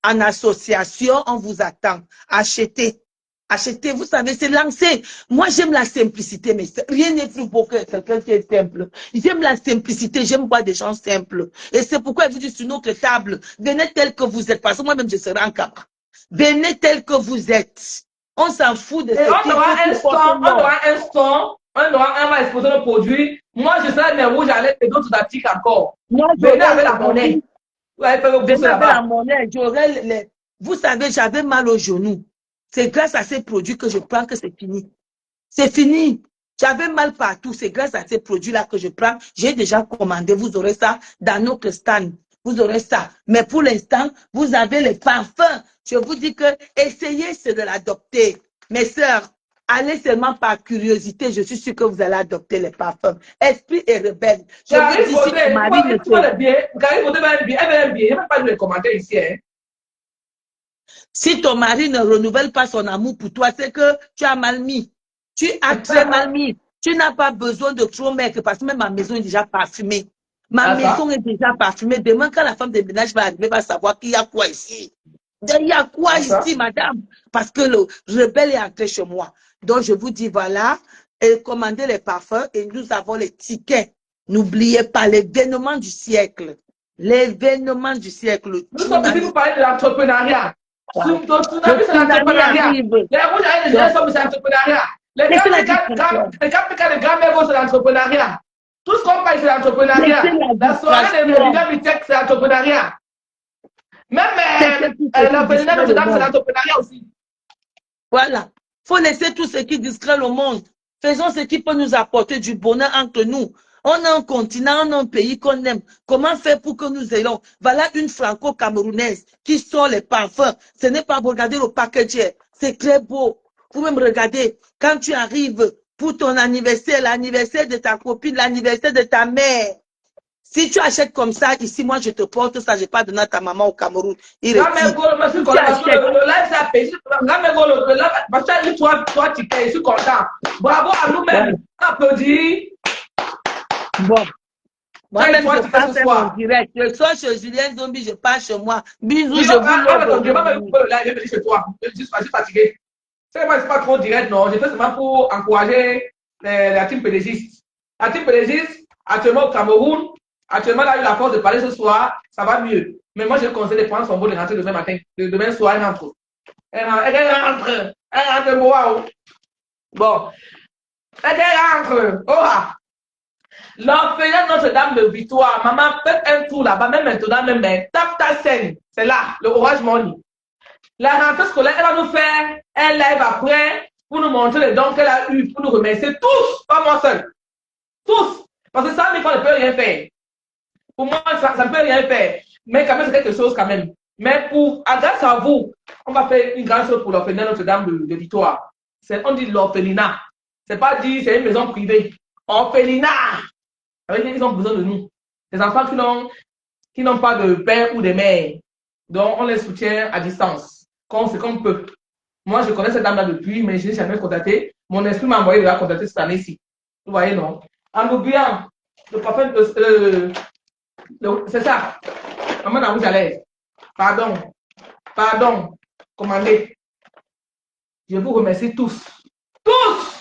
en association, on vous attend. Achetez. Achetez, vous savez, c'est lancé. Moi, j'aime la simplicité, mais rien n'est plus beau que quelqu'un qui est simple. J'aime la simplicité, j'aime voir des gens simples. Et c'est pourquoi je vous dis sur notre table, venez tel que vous êtes, parce que moi-même, je serai en capable. Venez tel que vous êtes. On s'en fout de Et ce qu'il faut. on va exposer le produit. Moi, je serai mes rouges à lèvres et d'autres articles encore. Moi, Venez avec la monnaie. Vous allez faire vos courses venez avec la là-bas. monnaie. Vous savez, j'avais mal au genou. C'est grâce à ces produits que je prends que c'est fini. C'est fini. J'avais mal partout. C'est grâce à ces produits-là que je prends. J'ai déjà commandé. Vous aurez ça dans notre stand. Vous aurez ça. Mais pour l'instant, vous avez les parfums. Je vous dis que essayez de l'adopter. Mes sœurs, allez seulement par curiosité. Je suis sûre que vous allez adopter les parfums. Esprit est rebelle. Je vous dis, si ton mari ne Si ton mari ne renouvelle pas son amour pour toi, c'est que tu as mal mis. Tu as très mal mis. Tu n'as pas besoin de trop mettre parce que même ma maison est déjà parfumée. Ma maison est déjà parfumée. Demain, quand la femme de ménage va arriver, va savoir qu'il y a quoi ici. Il y a quoi ici, madame? Parce que le rebelle est entré chez moi. Donc, je vous dis, voilà, et commandez les parfums et nous avons les tickets. N'oubliez pas l'événement du siècle. L'événement du siècle. Nous sommes ici pour parler de l'entrepreneuriat. Wow. Tsunami, c'est l'entrepreneuriat. Les rouges à lèvres, c'est l'entrepreneuriat. Les KPK de Grand-Mère, c'est l'entrepreneuriat. Tout ce qu'on parle, c'est l'entrepreneuriat. La soirée de Médica Vitech, c'est l'entrepreneuriat. Même l'orphelinat Notre-Dame, c'est l'entrepreneuriat aussi. Voilà. Il faut laisser tout ce qui distrait le monde. Faisons ce qui peut nous apporter du bonheur entre nous. On a un continent, on a un pays qu'on aime. Comment faire pour que nous ayons? Voilà une franco-camerounaise qui sort les parfums. Ce n'est pas pour regarder le package. C'est très beau. Vous même regarder quand tu arrives pour ton anniversaire, l'anniversaire de ta copine, l'anniversaire de ta mère. Si tu achètes comme ça, ici, moi, je te porte ça, je n'ai pas donné à ta maman au Cameroun. Il le live, ça paye. Le live, parce que toi, tu payes, je suis content. Bravo à nous-mêmes. Applaudis. Bon. Moi-même, Toi, je passe en direct. Je sois chez Julien Zombie, je passe chez moi. Bisous, je vous love. Je vais même couper le live, je vais venir chez toi. Je suis fatigué. C'est pas trop direct, non. Je fais seulement pour encourager la team pédégiste. La team pédégiste, actuellement au Cameroun, actuellement, elle a eu la force de parler ce soir, ça va mieux. Mais moi, je conseille de prendre son vol de rentrer demain matin. Demain soir, elle rentre. Elle rentre, wow. Bon. Elle rentre. Oh, l'orphelinat Notre-Dame de Victoire. Maman, faites un tour là-bas, même maintenant, même. Tape ta scène. C'est là, le Orange Money. La rentrée scolaire, elle va nous faire un live après pour nous montrer les dons qu'elle a eu, pour nous remercier tous, pas moi seul. Tous. Parce que ça, il ne peut rien faire. Pour moi, ça ne peut rien faire. Mais quand même, c'est quelque chose quand même. Mais grâce à vous, on va faire une grande chose pour l'orphelinat Notre-Dame de Victoire. On dit l'orphelinat. C'est pas dit, c'est une maison privée. Orphelinat. Ils ont besoin de nous. Les enfants qui n'ont pas de père ou de mère. Donc, on les soutient à distance. C'est comme peut. Moi, je connais cette dame-là depuis, mais je n'ai jamais contacté. Mon esprit m'a envoyé de la contacter cette année-ci. Vous voyez, non? En oubliant le parfum, c'est ça. Maman n'a rouge à lèvres. Pardon. Commandez. Je vous remercie tous. Tous!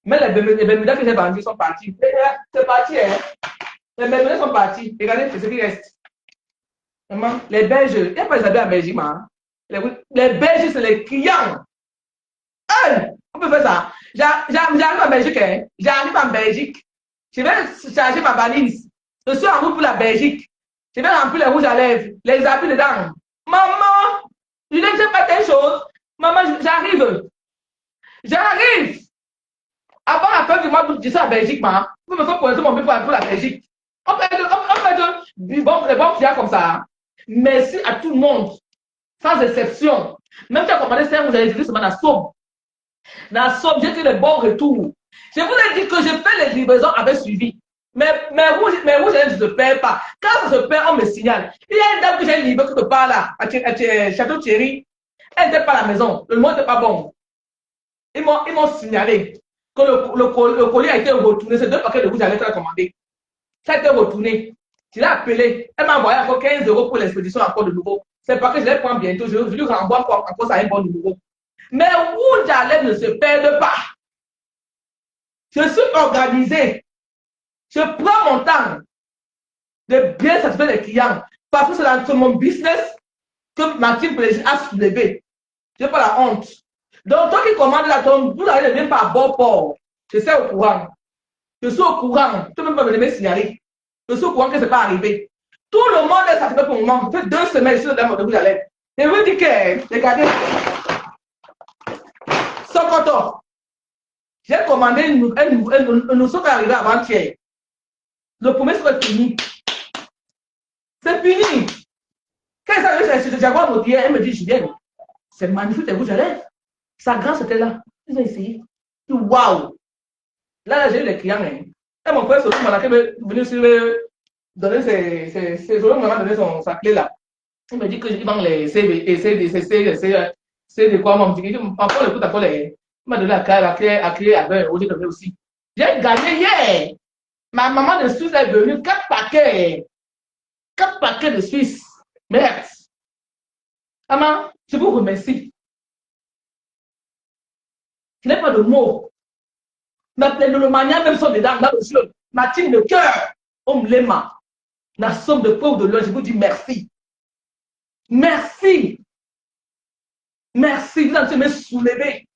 Mais les Bermudas que j'ai vendus sont partis. C'est parti, hein? Les Bermudas sont partis. Regardez ce qui reste. Maman, les Belges, il n'y a pas les habits en Belgique, maman. Les Belges, c'est les clients. Hey, on peut faire ça. J'arrive en Belgique, hein. J'arrive en Belgique. Je vais charger ma valise. Je suis en route pour la Belgique. Je vais remplir les rouges à lèvres, les habits dedans. Maman, je ne sais pas telle chose. Maman, j'arrive. J'arrive. Avant la fin du mois d'août, je suis en Belgique, maman. Vous me faites connaître mon but pour la Belgique. On fait des bons clients comme ça. Merci à tout le monde, sans exception. Même si tu as commandé 5 rouges à lèvres, c'est la somme. Dans la somme, j'ai fait les bons retours. Je vous ai dit que je fais les livraisons avec suivi. Mais rouges, je ne se perds pas. Quand ça se perd, on me signale. Il y a une dame que j'ai livrée quelque part là, à Château Thierry. Elle n'était pas à la maison. Le mot n'était pas bon. Ils m'ont signalé que le colis a été retourné. C'est 2 paquets de rouges à lèvres qu'elle a commandé. Ça a été retourné. Je l'ai appelé. Elle m'a envoyé encore 15 € pour l'expédition encore de nouveau. C'est parce que je les prends bientôt. Je lui renvoie encore ça à un bon numéro. Mais rouge à lèvres ne se perdent pas. Je suis organisé. Je prends mon temps de bien satisfaire les clients parce que c'est dans mon business que ma team plaisir a soulevé. Je n'ai pas la honte. Donc, toi qui commandes là, vous n'allez même pas à bon port. Je suis au courant. Je suis au courant. Tu ne peux même pas me signaler. Je suis au courant que ce n'est pas arrivé. Tout le monde est satisfait pour le moment. Ça fait 2 semaines, je suis dans mon rouge à lèvres. Et vous dites que, regardez, Sokoto, j'ai commandé nous sommes arrivés avant-hier. Le premier serait fini. C'est fini. Quand ça arrive chez le Jaguar Motier, elle me dit, Julien, c'est magnifique, tes rouges à lèvres. Sa grâce était là. Ils ont essayé. Waouh. Là, j'ai eu les clients. Et mon frère, Solomon, qui est venu donner Solomon m'a donné sa clé là. Il me dit qu'il vend les c'est de quoi, mon petit. Encore le coup d'accord, il m'a donné la clé avec Audi aussi. J'ai gagné hier. Ma maman de Suisse est venue 4 paquets. 4 paquets de Suisse. Merde. Maman, je vous remercie. Je n'ai pas de mots. Ma plénomania même sont dedans. Là, monsieur, ma team de cœur. On me l'aima. La somme de pauvres de l'heure, je vous dis merci. Merci. Merci. Vous avez me soulever.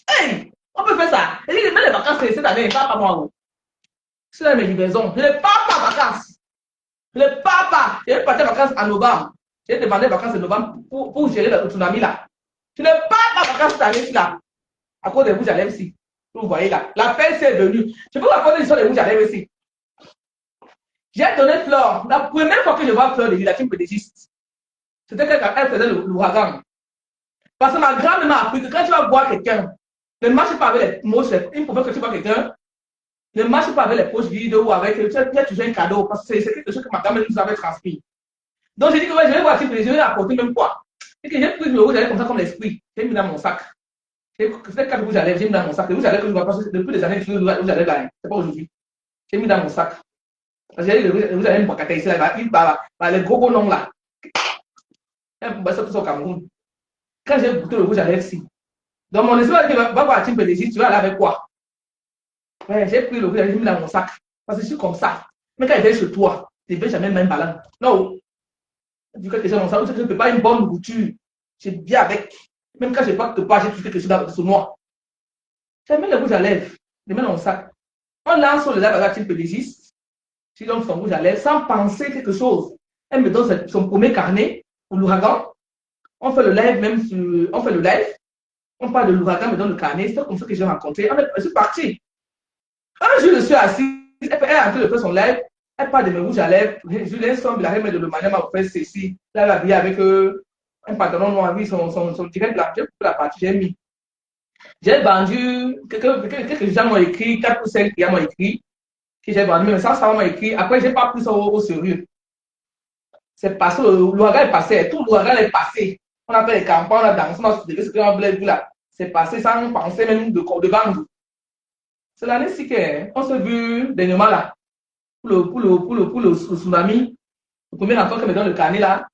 Hey, on peut faire ça. Et même les vacances cette année, pas moi. C'est là mes livraisons. Je ne pars pas en vacances. Je ne pars pas. Je vais partir en vacances en novembre. J'ai demandé vacances en novembre pour gérer le tsunami là. Je ne pars pas en vacances cette année là. À cause des rouges à lèvres ici. Vous voyez là. La fête est venue. Je peux vous raconter l'histoire des rouges à lèvres ici. J'ai donné Flore. La première fois que je vois Flore, la team pédégiste, c'était quand elle faisait l'ouragan. Parce que ma grand-mère m'a appris que quand tu vas voir quelqu'un, ne marche pas avec les mots, il faut que tu vois quelqu'un. Ne marche pas avec les poches vides ou avec. Tu as toujours un cadeau. Parce que c'est quelque chose que ma grand-mère nous avait transmis. Donc j'ai dit que ouais, je vais voir si je vais apporter même quoi. Et que j'ai pris le rouge à lèvres comme ça, comme l'esprit. J'ai mis dans mon sac. C'est 4 rouges à lèvres, j'ai mis dans mon sac. Les rouges à lèvres que je vois pas depuis des années, je suis rouge à lèvres là. C'est pas aujourd'hui. J'ai mis dans mon sac. Parce que j'ai dit le rouge à lèvres pour ici là, il par les gros noms là. Ça tout au Cameroun. Quand j'ai goûté le rouge à lèvres ici. Donc mon esprit va voir un type de tu vas aller avec quoi? Ouais, j'ai pris le rouge à lèvres, j'ai mis dans mon sac. Parce que je suis comme ça. Mais quand il est chez toi, tu ne veux jamais même ballon. Non. Du coup, je ne peux pas une bonne nourriture. J'ai bien avec. Même quand je ne porte pas, j'ai tout quelque chose sur moi. J'ai mis le rouge à lèvres. Je mets dans mon sac. On lance sur les lèvres avec une pédégiste. Je donne son rouge à lèvres sans penser quelque chose. Elle me donne son premier carnet pour l'ouragan. On fait le live même sur. On fait le live. On parle de l'ouragan, me donne le carnet. C'est comme ça que j'ai rencontré. Je suis parti. Un jour, je suis assis. Elle est en train de faire son live. Elle parle de mes rouges à lèvres. Julien semble la remettre de le manière m'a fait ceci. Là, elle a habillé avec un pantalon noir, oui, son direct là. J'ai pris la partie, j'ai mis. J'ai vendu, quelques gens m'ont écrit, 4 ou 5 clients m'ont écrit, que j'ai vendu, mais ça m'a écrit. Après, je n'ai pas pris ça au sérieux. C'est parce que l'ouragan est passé, tout l'ouragan est passé. On a fait les campagnes, on a dansé, on a soulevé ce qu'on voulait vu là. C'est passé sans penser même de vendre. C'est l'année-ci qu'on s'est vu dernièrement là. Pour le tsunami, le premier encore qui me donne le carnet là,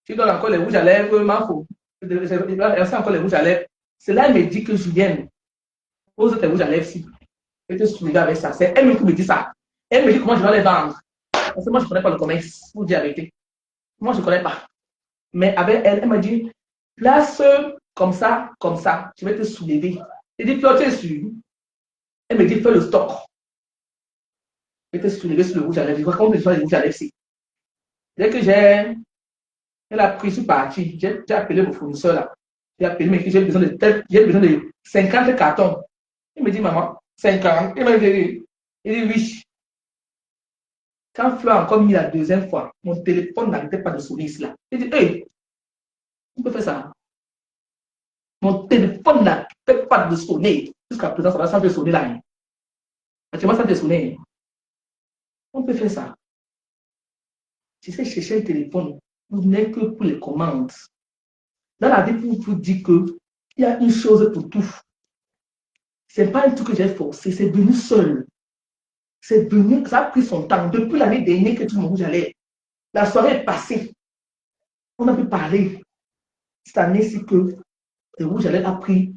je donne encore les rouges à lèvres, m'en faut. Il reste encore les rouges à lèvres. C'est là elle me dit que Julien, pose tes rouges à lèvres ici. Je te souviens avec ça. C'est elle qui me dit ça. Elle me dit comment je vais les vendre. Parce que moi je ne connais pas le commerce, pour dire la vérité. Moi, je ne connais pas. Mais avec elle, elle m'a dit, place comme ça, je vais te soulever. Elle dit, toi, tu es sûr. Elle me dit, fais le stock. Je vais te soulever sur le rouge à lèvres. Je vois comment tu fais le rouge à lèvres. Dès que elle a pris, je suis parti. J'ai appelé mon fournisseur là. J'ai appelé, mais j'ai besoin de 50 cartons. Il me dit, maman, 50. Il dit, oui. Quand Fleur a encore mis la deuxième fois, mon téléphone n'arrêtait pas de sonner là. Il dit, hey, on peut faire ça. Mon téléphone n'arrêtait pas de sonner. Jusqu'à présent, ça va sans sonner là. Actuellement, ça te sonner. On peut faire ça. Si c'est chercher un téléphone, vous n'êtes que pour les commandes. Dans la vie, pour vous dire qu'il y a une chose pour tout. Ce n'est pas un truc que j'ai forcé, c'est venu seul. C'est venu, ça a pris son temps. Depuis l'année dernière que tout le monde j'allais. La soirée est passée. On a pu parler. Cette année-ci que le rouge à lèvres a pris.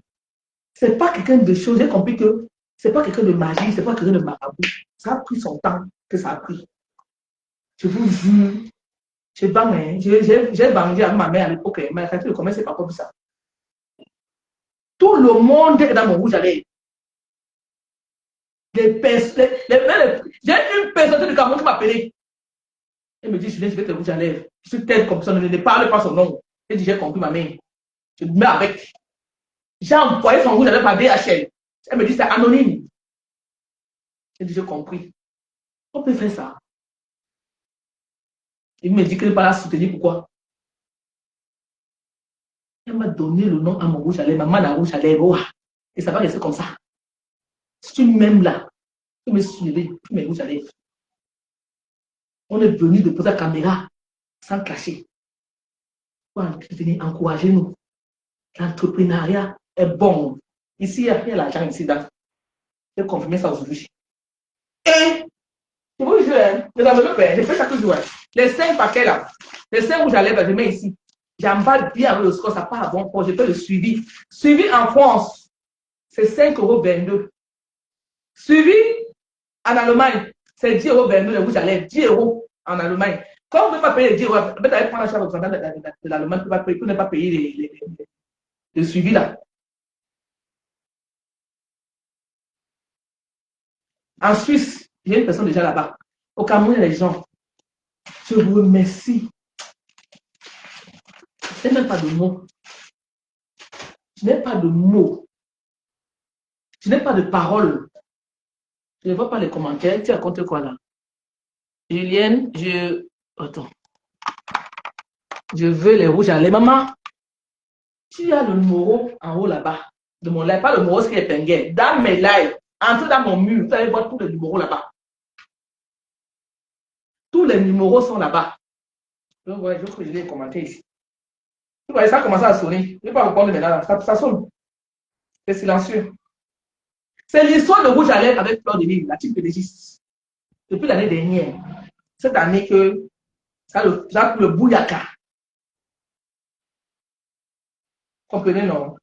Ce n'est pas quelqu'un de chose. J'ai compris que ce n'est pas quelqu'un de magie, ce n'est pas quelqu'un de marabout. Ça a pris son temps que ça a pris. Je vous jure, j'ai bandé avec ma mère à l'époque, mais quand tu le commerce, c'est pas comme ça. Tout le monde est dans mon rouge à lèvres. J'ai une personne du Cameroun qui m'a appelé. Elle me dit, je vais te rouge à lèvres. Je suis telle comme ça, ne parle pas son nom. Elle dit, j'ai compris ma mère. Je me mets avec. J'ai envoyé son rouge à lèvres par DHL. Elle me dit, c'est anonyme. J'ai dit, j'ai compris. On peut faire ça. Il me dit qu'elle ne peut pas la soutenir. Pourquoi? Elle m'a donné le nom à mon rouge à lèvres, maman à rouge à lèvres. Oh, et ça va rester comme ça. Si tu m'aimes là, tu me suivais, tu me rouge à lèvres. On est venu de poser la caméra sans cacher. Pour encourager nous. L'entrepreneuriat est bon. Ici, il y a l'argent ici. J'ai confirmé ça aujourd'hui. Et, je vous jure, je fais chaque jour. Les 5 paquets là, les 5 rouges à lèvres, je mets ici. J'emballe bien avec le score, ça part à bon port. Je fais le suivi. Suivi en France, c'est 5,22 €. Suivi en Allemagne, c'est 10,22 € le rouge à lèvres. 10 € en Allemagne. Comme vous ne pouvez pas payer les 10 €, peut-être aller prendre la charge de l'Allemagne pour ne pas payer le suivi là. En Suisse, il y a une personne déjà là-bas. Au Cameroun, il y a des gens. Je vous remercie. Je n'ai même pas de mots. Je n'ai pas de mots. Je n'ai pas de paroles. Je ne vois pas les commentaires. Tu racontes quoi là? Julienne, Attends. Je veux les rouges à lèvres. Maman, tu as le numéro en haut là-bas. De mon live. Pas le numéro qui est épinglé. Dans mes lives, entrez dans mon mur. Vous allez voir tous les numéros là-bas. Tous les numéros sont là-bas. Je crois que je les commenter ici. Vous voyez, ça commence à sonner. Je ne vais pas répondre maintenant. Ça sonne. C'est silencieux. C'est l'histoire de rouge à lèvres avec Fleur de Lys, la type pédagogiste. Depuis l'année dernière. Cette année que ça a le bouyaka. Comprenez, non?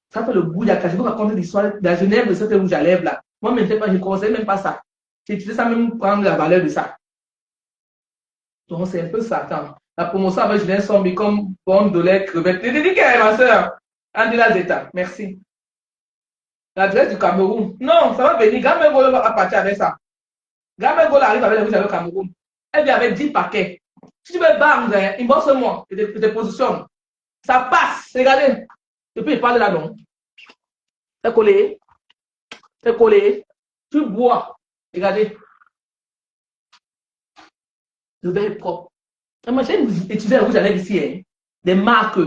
Ça fait le bouyaka. Je vous raconter l'histoire de la Genève de cette rouge à lèvres là. Moi, je ne conseille même pas ça. J'ai utilisé ça même prendre la valeur de ça. Donc, c'est un peu ça. Attends. La promotion avec Julien Sombi comme bonne de lait crevette. Je te dis qu'elle est ma soeur. Andila Zeta. Merci. L'adresse du Cameroun. Non, ça va venir. Gamego va partir avec ça. Gamego arrive avec les rouges au Cameroun. Elle vient avec 10 paquets. Si tu veux bang, inbox-moi. Je te positionne. Ça passe. Regardez. Depuis, il parle là, non. C'est collé. C'est collé. Tu bois. Regardez. Le verre est propre. Moi, j'ai étudié le rouge à lèvres ici. Hein. Des marques.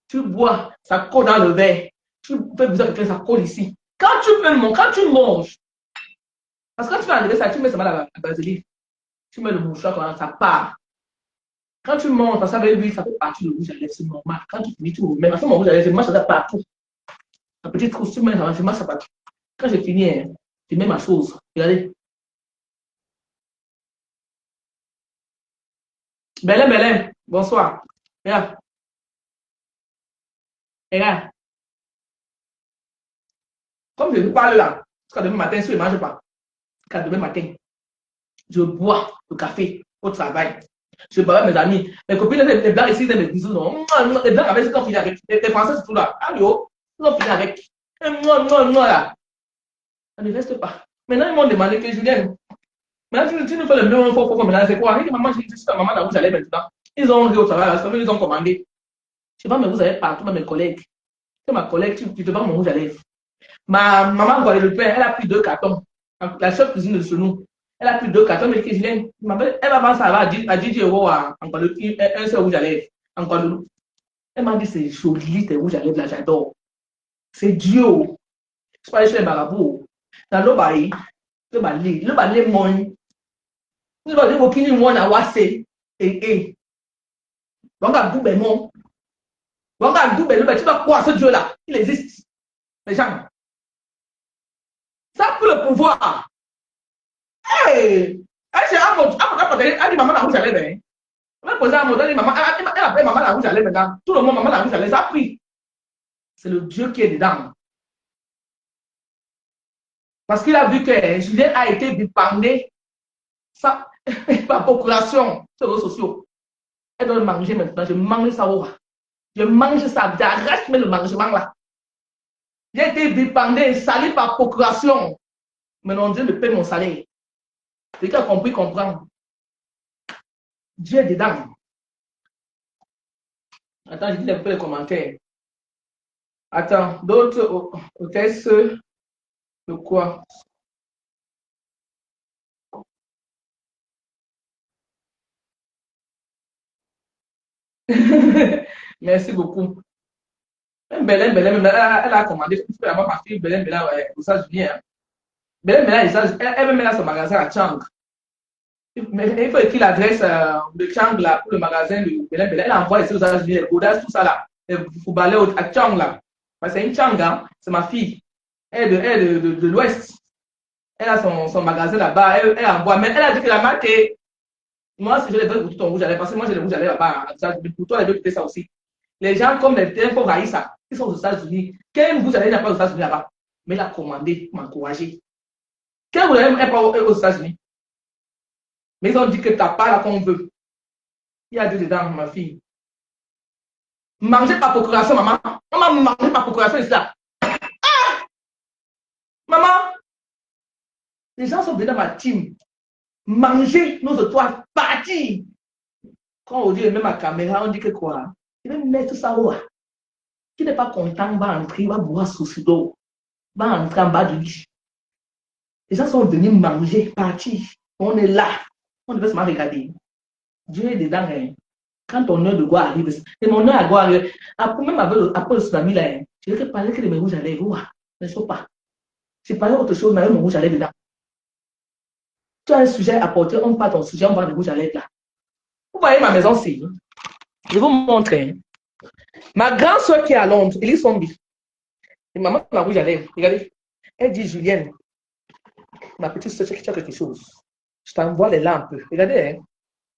Tu bois, ça colle dans le verre. Tu fais besoin que ça colle ici. Quand tu manges, parce que quand tu vas enlever ça, tu mets ça dans la vaseline. Tu mets le mouchoir quand ça part. Quand tu manges, parce que avec lui, ça fait partie du rouge à lèvres, c'est normal. Quand tu finis, tu remets. Parce que mon rouge à lèvres, je marche ça partout. La petite trousse, tu mets ça, je marche ça partout. Quand j'ai fini, hein, je mets ma chose. Regardez. Belém, bonsoir. Regarde. Regarde. Comme je vous parle là, jusqu'à demain matin, si je ne mange pas, jusqu'à demain matin, je bois le café au travail. Je parlais à mes amis. Mes copines, les blancs ici, les bisous, non. Les blancs avec ce qu'on finit avec. Les Français, c'est tout là. Allô, ils ont fini avec. Là. Ça ne reste pas. Maintenant, ils m'ont demandé que Julien, maintenant, tu nous fais le même fort maintenant, c'est quoi? Maman, j'ai dit, maman, là où j'allais maintenant. Ils ont ri au travail, ils ont commandé. Je sais pas, mais vous avez partout, mes collègues. C'est ma collègue, tu te vends mon rouge à lèvres. Ma maman, voilà le pain, elle a pris 2 cartons. La chef cuisine de chez nous. Elle a pris 2 cartons, mais Julien, elle va vendre ça à 10 euros en Guadeloupe, un seul rouge à lèvres en Guadeloupe. Elle m'a dit, c'est joli tes rouges à lèvres là, j'adore. C'est Dieu. Je parle chez les marabouts. Dans le bail, le balai, mon. Le balai, qui nous a wassé. Et. Donc, à double non. Donc, à double, tu vas croire ce Dieu-là. Il existe. Les gens. Ça pour le pouvoir. Hey! Elle dit maman la rouge à lèvres. Elle posé à mon elle appelle maman la rouge à lèvres maintenant. Tout le monde, maman la rouge à lèvres, ça a pris. C'est le Dieu qui est dedans. Parce qu'il a vu que Julien a été dépendé par procuration sur les réseaux sociaux. Elle doit manger maintenant. Je mange ça. Je mange ça. J'arrête le mangement là. J'ai été dépendé, salé par procuration. Maintenant, Dieu me paie mon salaire. Celui qui a compris, comprend. Dieu est dedans. Attends, je dis un peu les commentaires. Attends, d'autres hôtesses, de quoi? Merci beaucoup. Belen, elle a commandé, elle m'a parti Belen, aux États-Unis. Belen, elle veut mettre son magasin à Chang. Mais il faut écrire l'adresse de Chang là, pour le magasin de Belen. Elle envoie ici aux États-Unis, les godasses, tout ça là. Il faut balayer à Chang là. C'est une Chang, hein? C'est ma fille. Elle est de l'Ouest. Elle a son magasin là-bas. Elle envoie. Mais elle a dit que la marque est. Moi, si je les donne pour tout ton rouge à lèvres, parce que moi, j'ai le rouge à lèvres là-bas. Pour toi, les deux, tu ça aussi. Les gens comme les infos Raïssa, ils sont aux États-Unis. Quel rouge à lèvres n'a pas aux États-Unis là-bas? Mais elle a commandé, m'a encouragé. Quel rouge à lèvres n'est pas aux États-Unis? Mais ils ont dit que tu n'as pas là qu'on veut. Il y a Dieu dedans, ma fille. Manger par procuration, maman. Maman, manger par procuration, c'est ça. Ah! Maman, les gens sont venus dans ma team. Manger nos étoiles, partir. Quand on dit même ma caméra, on dit que quoi? Il va mettre ça où? Qui n'est pas content va entrer, va boire sous d'eau, va entrer en bas du lit. Les gens sont venus manger, partir. On est là. On devait seulement regarder. Dieu est dedans. Hein. Quand ton heure de gloire arrive, c'est mon heure à gloire arrive. Après, même après le tsunami, là, je vais parler que de mes rouges à lèvres. Ne sais pas. J'ai parlé autre chose, mais mon rouge à lèvres dedans. Tu as un sujet à porter, on parle ton sujet, on parle de rouge à lèvres là. Vous voyez ma maison, c'est. Je vais vous montrer. Ma grande soeur qui est à Londres, Elise Sombi. Et maman, ma rouge à lèvres. Regardez. Elle dit, Julienne, ma petite soeur, tu as quelque chose. Je t'envoie les lampes. Regardez. Hein.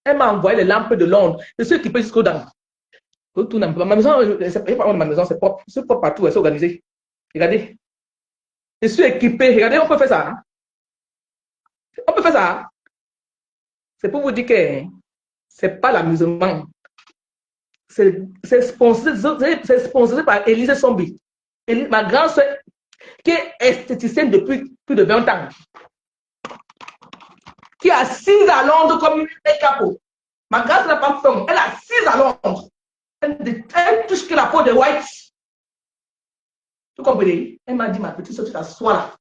Elle m'a envoyé les lampes de Londres. Je suis équipé jusqu'au dents. Ma maison, c'est pas ma maison, c'est propre. C'est propre partout, elle s'est organisée. Regardez. Je suis équipé. Regardez, on peut faire ça. Hein. On peut faire ça. C'est pour vous dire que c'est pas l'amusement. C'est sponsorisé par Elise Sombi. Ma grande soeur, qui est esthéticienne depuis plus de 20 ans. Qui est assise à Londres comme un capot. Ma grande soeur n'a pas faim. Elle est assise à Londres. Elle touche que la peau de white. Vous comprenez? Elle m'a dit, ma petite soeur, tu t'assois là.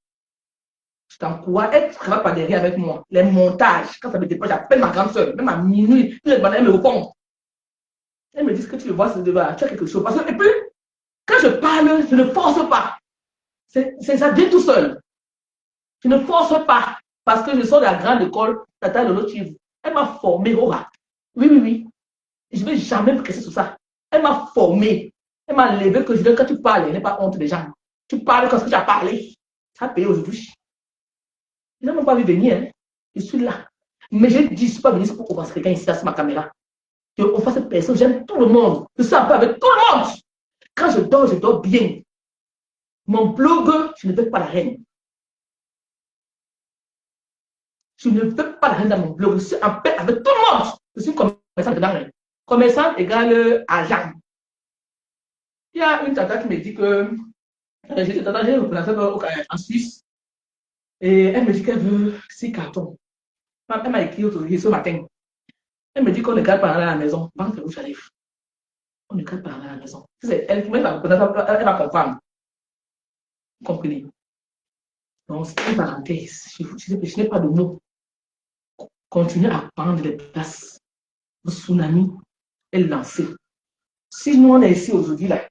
Je t'encourage, elle travaille par derrière avec moi. Les montages, quand ça me dépasse, j'appelle ma grande soeur, même à minuit, elle me répond. Elle me dit que tu le vois, tu as quelque chose. Parce que, et puis, quand je parle, je ne force pas. Ça vient tout seul. Je ne force pas. Parce que je sors de la grande école, Tata Lolo Chivu. Elle m'a formé, Aura. Oui. Et je ne vais jamais me casser sur ça. Elle m'a formé. Elle m'a levé que je dis, quand tu parles, elle n'est pas honte des gens. Tu parles quand tu as parlé. Ça a payé aujourd'hui. Ils n'ont pas vu venir. Hein. Je suis là. Mais je dis, je ne suis pas venu pour qu'on fasse quelqu'un ici, sur ma caméra. On fasse cette personne, j'aime tout le monde. Je suis un peu avec tout le monde. Quand je dors bien. Mon blog, je ne veux pas la reine. Je ne veux pas la reine dans mon blog. Je suis en paix avec tout le monde. Je suis comme Commerçant égale agent. Il y a une tata qui me dit que j'étais tata, j'ai représenté en Suisse et elle me dit qu'elle veut 6 cartons. Elle m'a écrit ce matin. Elle me dit qu'on ne garde pas à la maison. Vente rouge à lèvres. On ne garde pas à la maison. C'est elle qui va comprendre. Vous comprenez? Donc, c'est une parenthèse. Je n'ai pas de mots. Continuez à prendre les places. Le tsunami est lancé. Si nous, on est ici aujourd'hui, là,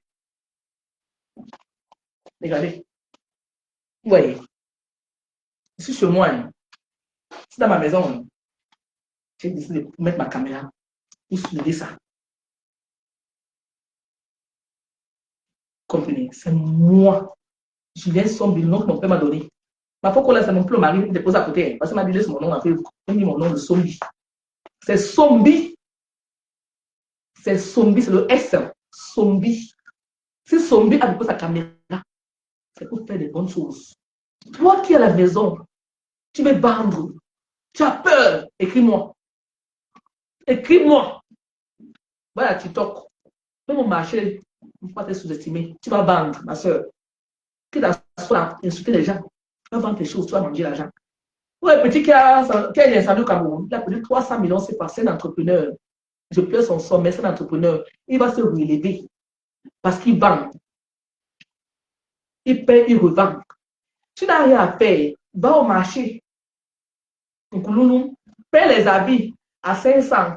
regardez. Vous voyez, je suis chez moi. Hein. C'est dans ma maison. Hein. J'ai décidé de mettre ma caméra pour soulever ça. Comprenez, c'est moi. Julien Sombi, le nom que mon père m'a donné. Ma foi, là, c'est mon plus le mari qui dépose à côté. Parce qu'il m'a dit, laisse mon nom à Facebook. Il dit mon nom de Sombi. C'est Sombi. C'est Sombi, c'est le S. Sombi. Si Sombi a déposé sa caméra, c'est pour faire des bonnes choses. Toi qui es à la maison, tu veux vendre. Tu as peur. Écris-moi. Écris-moi. Voilà, TikTok. Fais mon marché. Il ne faut pas te sous-estimer. Tu vas vendre, ma soeur. Qui t'assoit, insulter les gens. Tu vas vendre tes choses, tu vas manger l'argent. Pour un petit qui a incendie au Cameroun, il a perdu 300 millions, c'est passé un entrepreneur. Je pleure son sort, mais c'est un entrepreneur. Il va se relever parce qu'il vend. Il paye, il revend. Tu n'as rien à faire. Va au marché. Paye les habits à 500.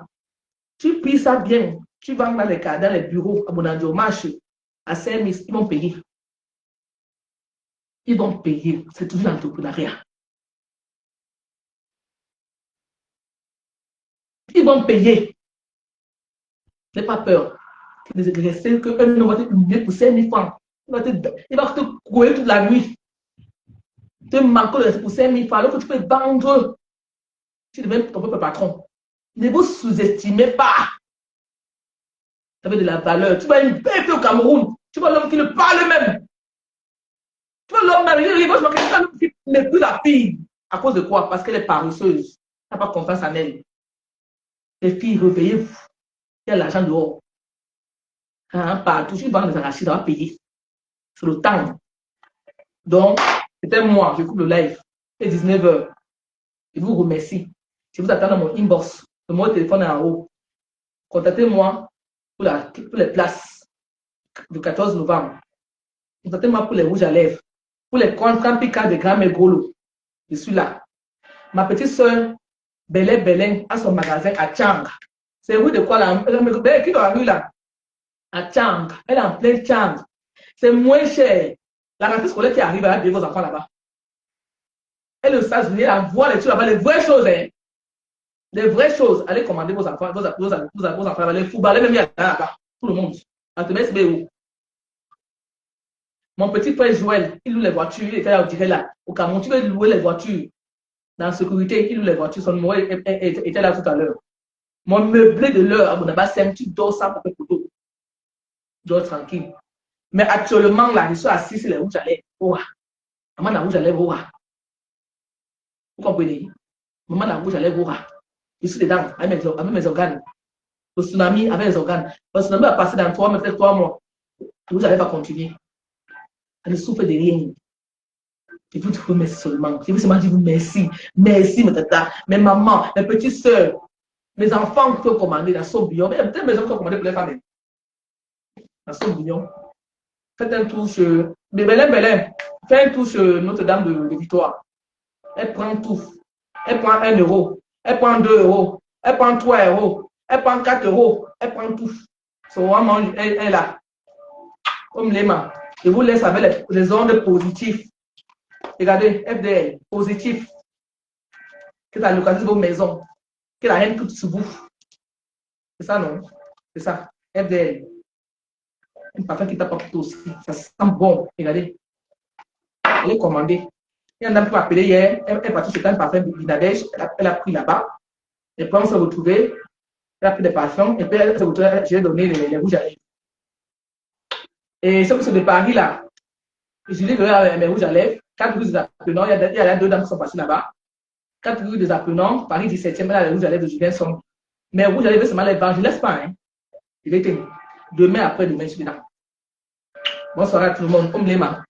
Tu plies ça bien. Tu vends dans les bureaux, à mon endroit, au marché, à 5 000. Ils vont payer. Ils vont payer. C'est toujours l'entrepreneuriat. Ils vont payer. N'aie pas peur. Rester qu'un homme va te humilier pour 5 000 francs. Il va te courir toute la nuit. Te manquer pour 5 000 francs. Alors que tu peux vendre. Tu deviens ton propre patron. Ne vous sous-estimez pas. Ça fait de la valeur. Tu vois une bête au Cameroun. Tu vois l'homme qui ne parle même. Tu vois l'homme marié, qui n'est plus la fille. À cause de quoi? Parce qu'elle est paresseuse. Tu n'as pas confiance en elle. Les filles, réveillez-vous. Il y a l'argent dehors. Hein, partout. Si tu vends des arachides, ça va payer. C'est le temps. Donc, c'était moi. Je coupe le live. C'est 19 h. Je vous remercie. Je vous attends dans mon inbox. Le numéro de téléphone est en haut. Contactez-moi pour les places du 14 novembre. Contactez-moi pour les rouges à lèvres. Pour les campicas de Grand Megolo. Je suis là. Ma petite soeur, Belin, a son magasin à Tchang. C'est rue de quoi là? Qui est dans la rue là? À Tchang. Elle est en plein Tchang. C'est moins cher. La rentrée scolaire qui arrive, elle a vos enfants là-bas. Elle le sait, venir la voir les trucs là-bas, les vraies choses. Hein. Les vraies choses. Allez commander vos enfants, vos enfants, les footballeurs, même là-bas. Tout le monde. Mon petit frère Joël, il loue les voitures. Il était là, on dirait là. Au Cameroun, tu veux louer les voitures. Dans la sécurité, il loue les voitures. Son numéro était là tout à l'heure. Mon meublé de l'heure à Bonaba, c'est un petit dos sans papier photo. Je dors tranquille. Mais actuellement, là, je suis assis sur les rouges à lèvres. Oh, maman, la rouge à lèvres, oh. Vous comprenez? Maman, la rouge à lèvres, oh. Je suis dedans, avec mes organes. Le tsunami avec les organes. Le tsunami va passer dans 3 mois, peut-être 3 mois. Vous n'allez pas continuer. Elle ne souffre de rien. Je vous dis merci seulement. Je vous seulement dire merci. Merci, mes tatas, mes mamans, mes petites soeurs, mes enfants qui peuvent commander dans son billon. Peut-être mes enfants qui peuvent commander pour les femmes. Dans son billon. Faites un tour sur. Belin. Faites un tour sur Notre-Dame de Victoire. Elle prend tout. Elle prend 1 euro. Elle prend 2 euros. Elle prend 3 euros. Elle prend 4 euros. Elle prend tout. Son maman, elle est là. Comme les mains. Je vous laisse avec les ondes positives. Regardez, FDL, positif. Que ça localise vos maisons. Que la haine toute sur vous. C'est ça, non? C'est ça. FDL. Un parfum qui tape partout aussi. Ça sent bon. Regardez. Elle est commandée. Il y a une dame qui m'a appelé hier. Elle est partie chez un parfum de Binadesh. Elle a pris là-bas. Et puis on s'est retrouvé. Elle a pris des parfums. Et puis elle s'est retrouvée. J'ai donné les rouges à lèvres. Et c'est de Paris là. Je dis que mes rouges à lèvres. 4 rues des apprenants. Il y a 2 dames qui sont passées là-bas. 4 rues des apprenants. Paris 17e. Elle a les rouges à lèvres de Julien Sombi. Mais vous allez seulement les vendre, je ne laisse pas. Hein. Je vais tenir. Demain, après-demain, je suis là. Bonsoir à tout le monde. Omlema.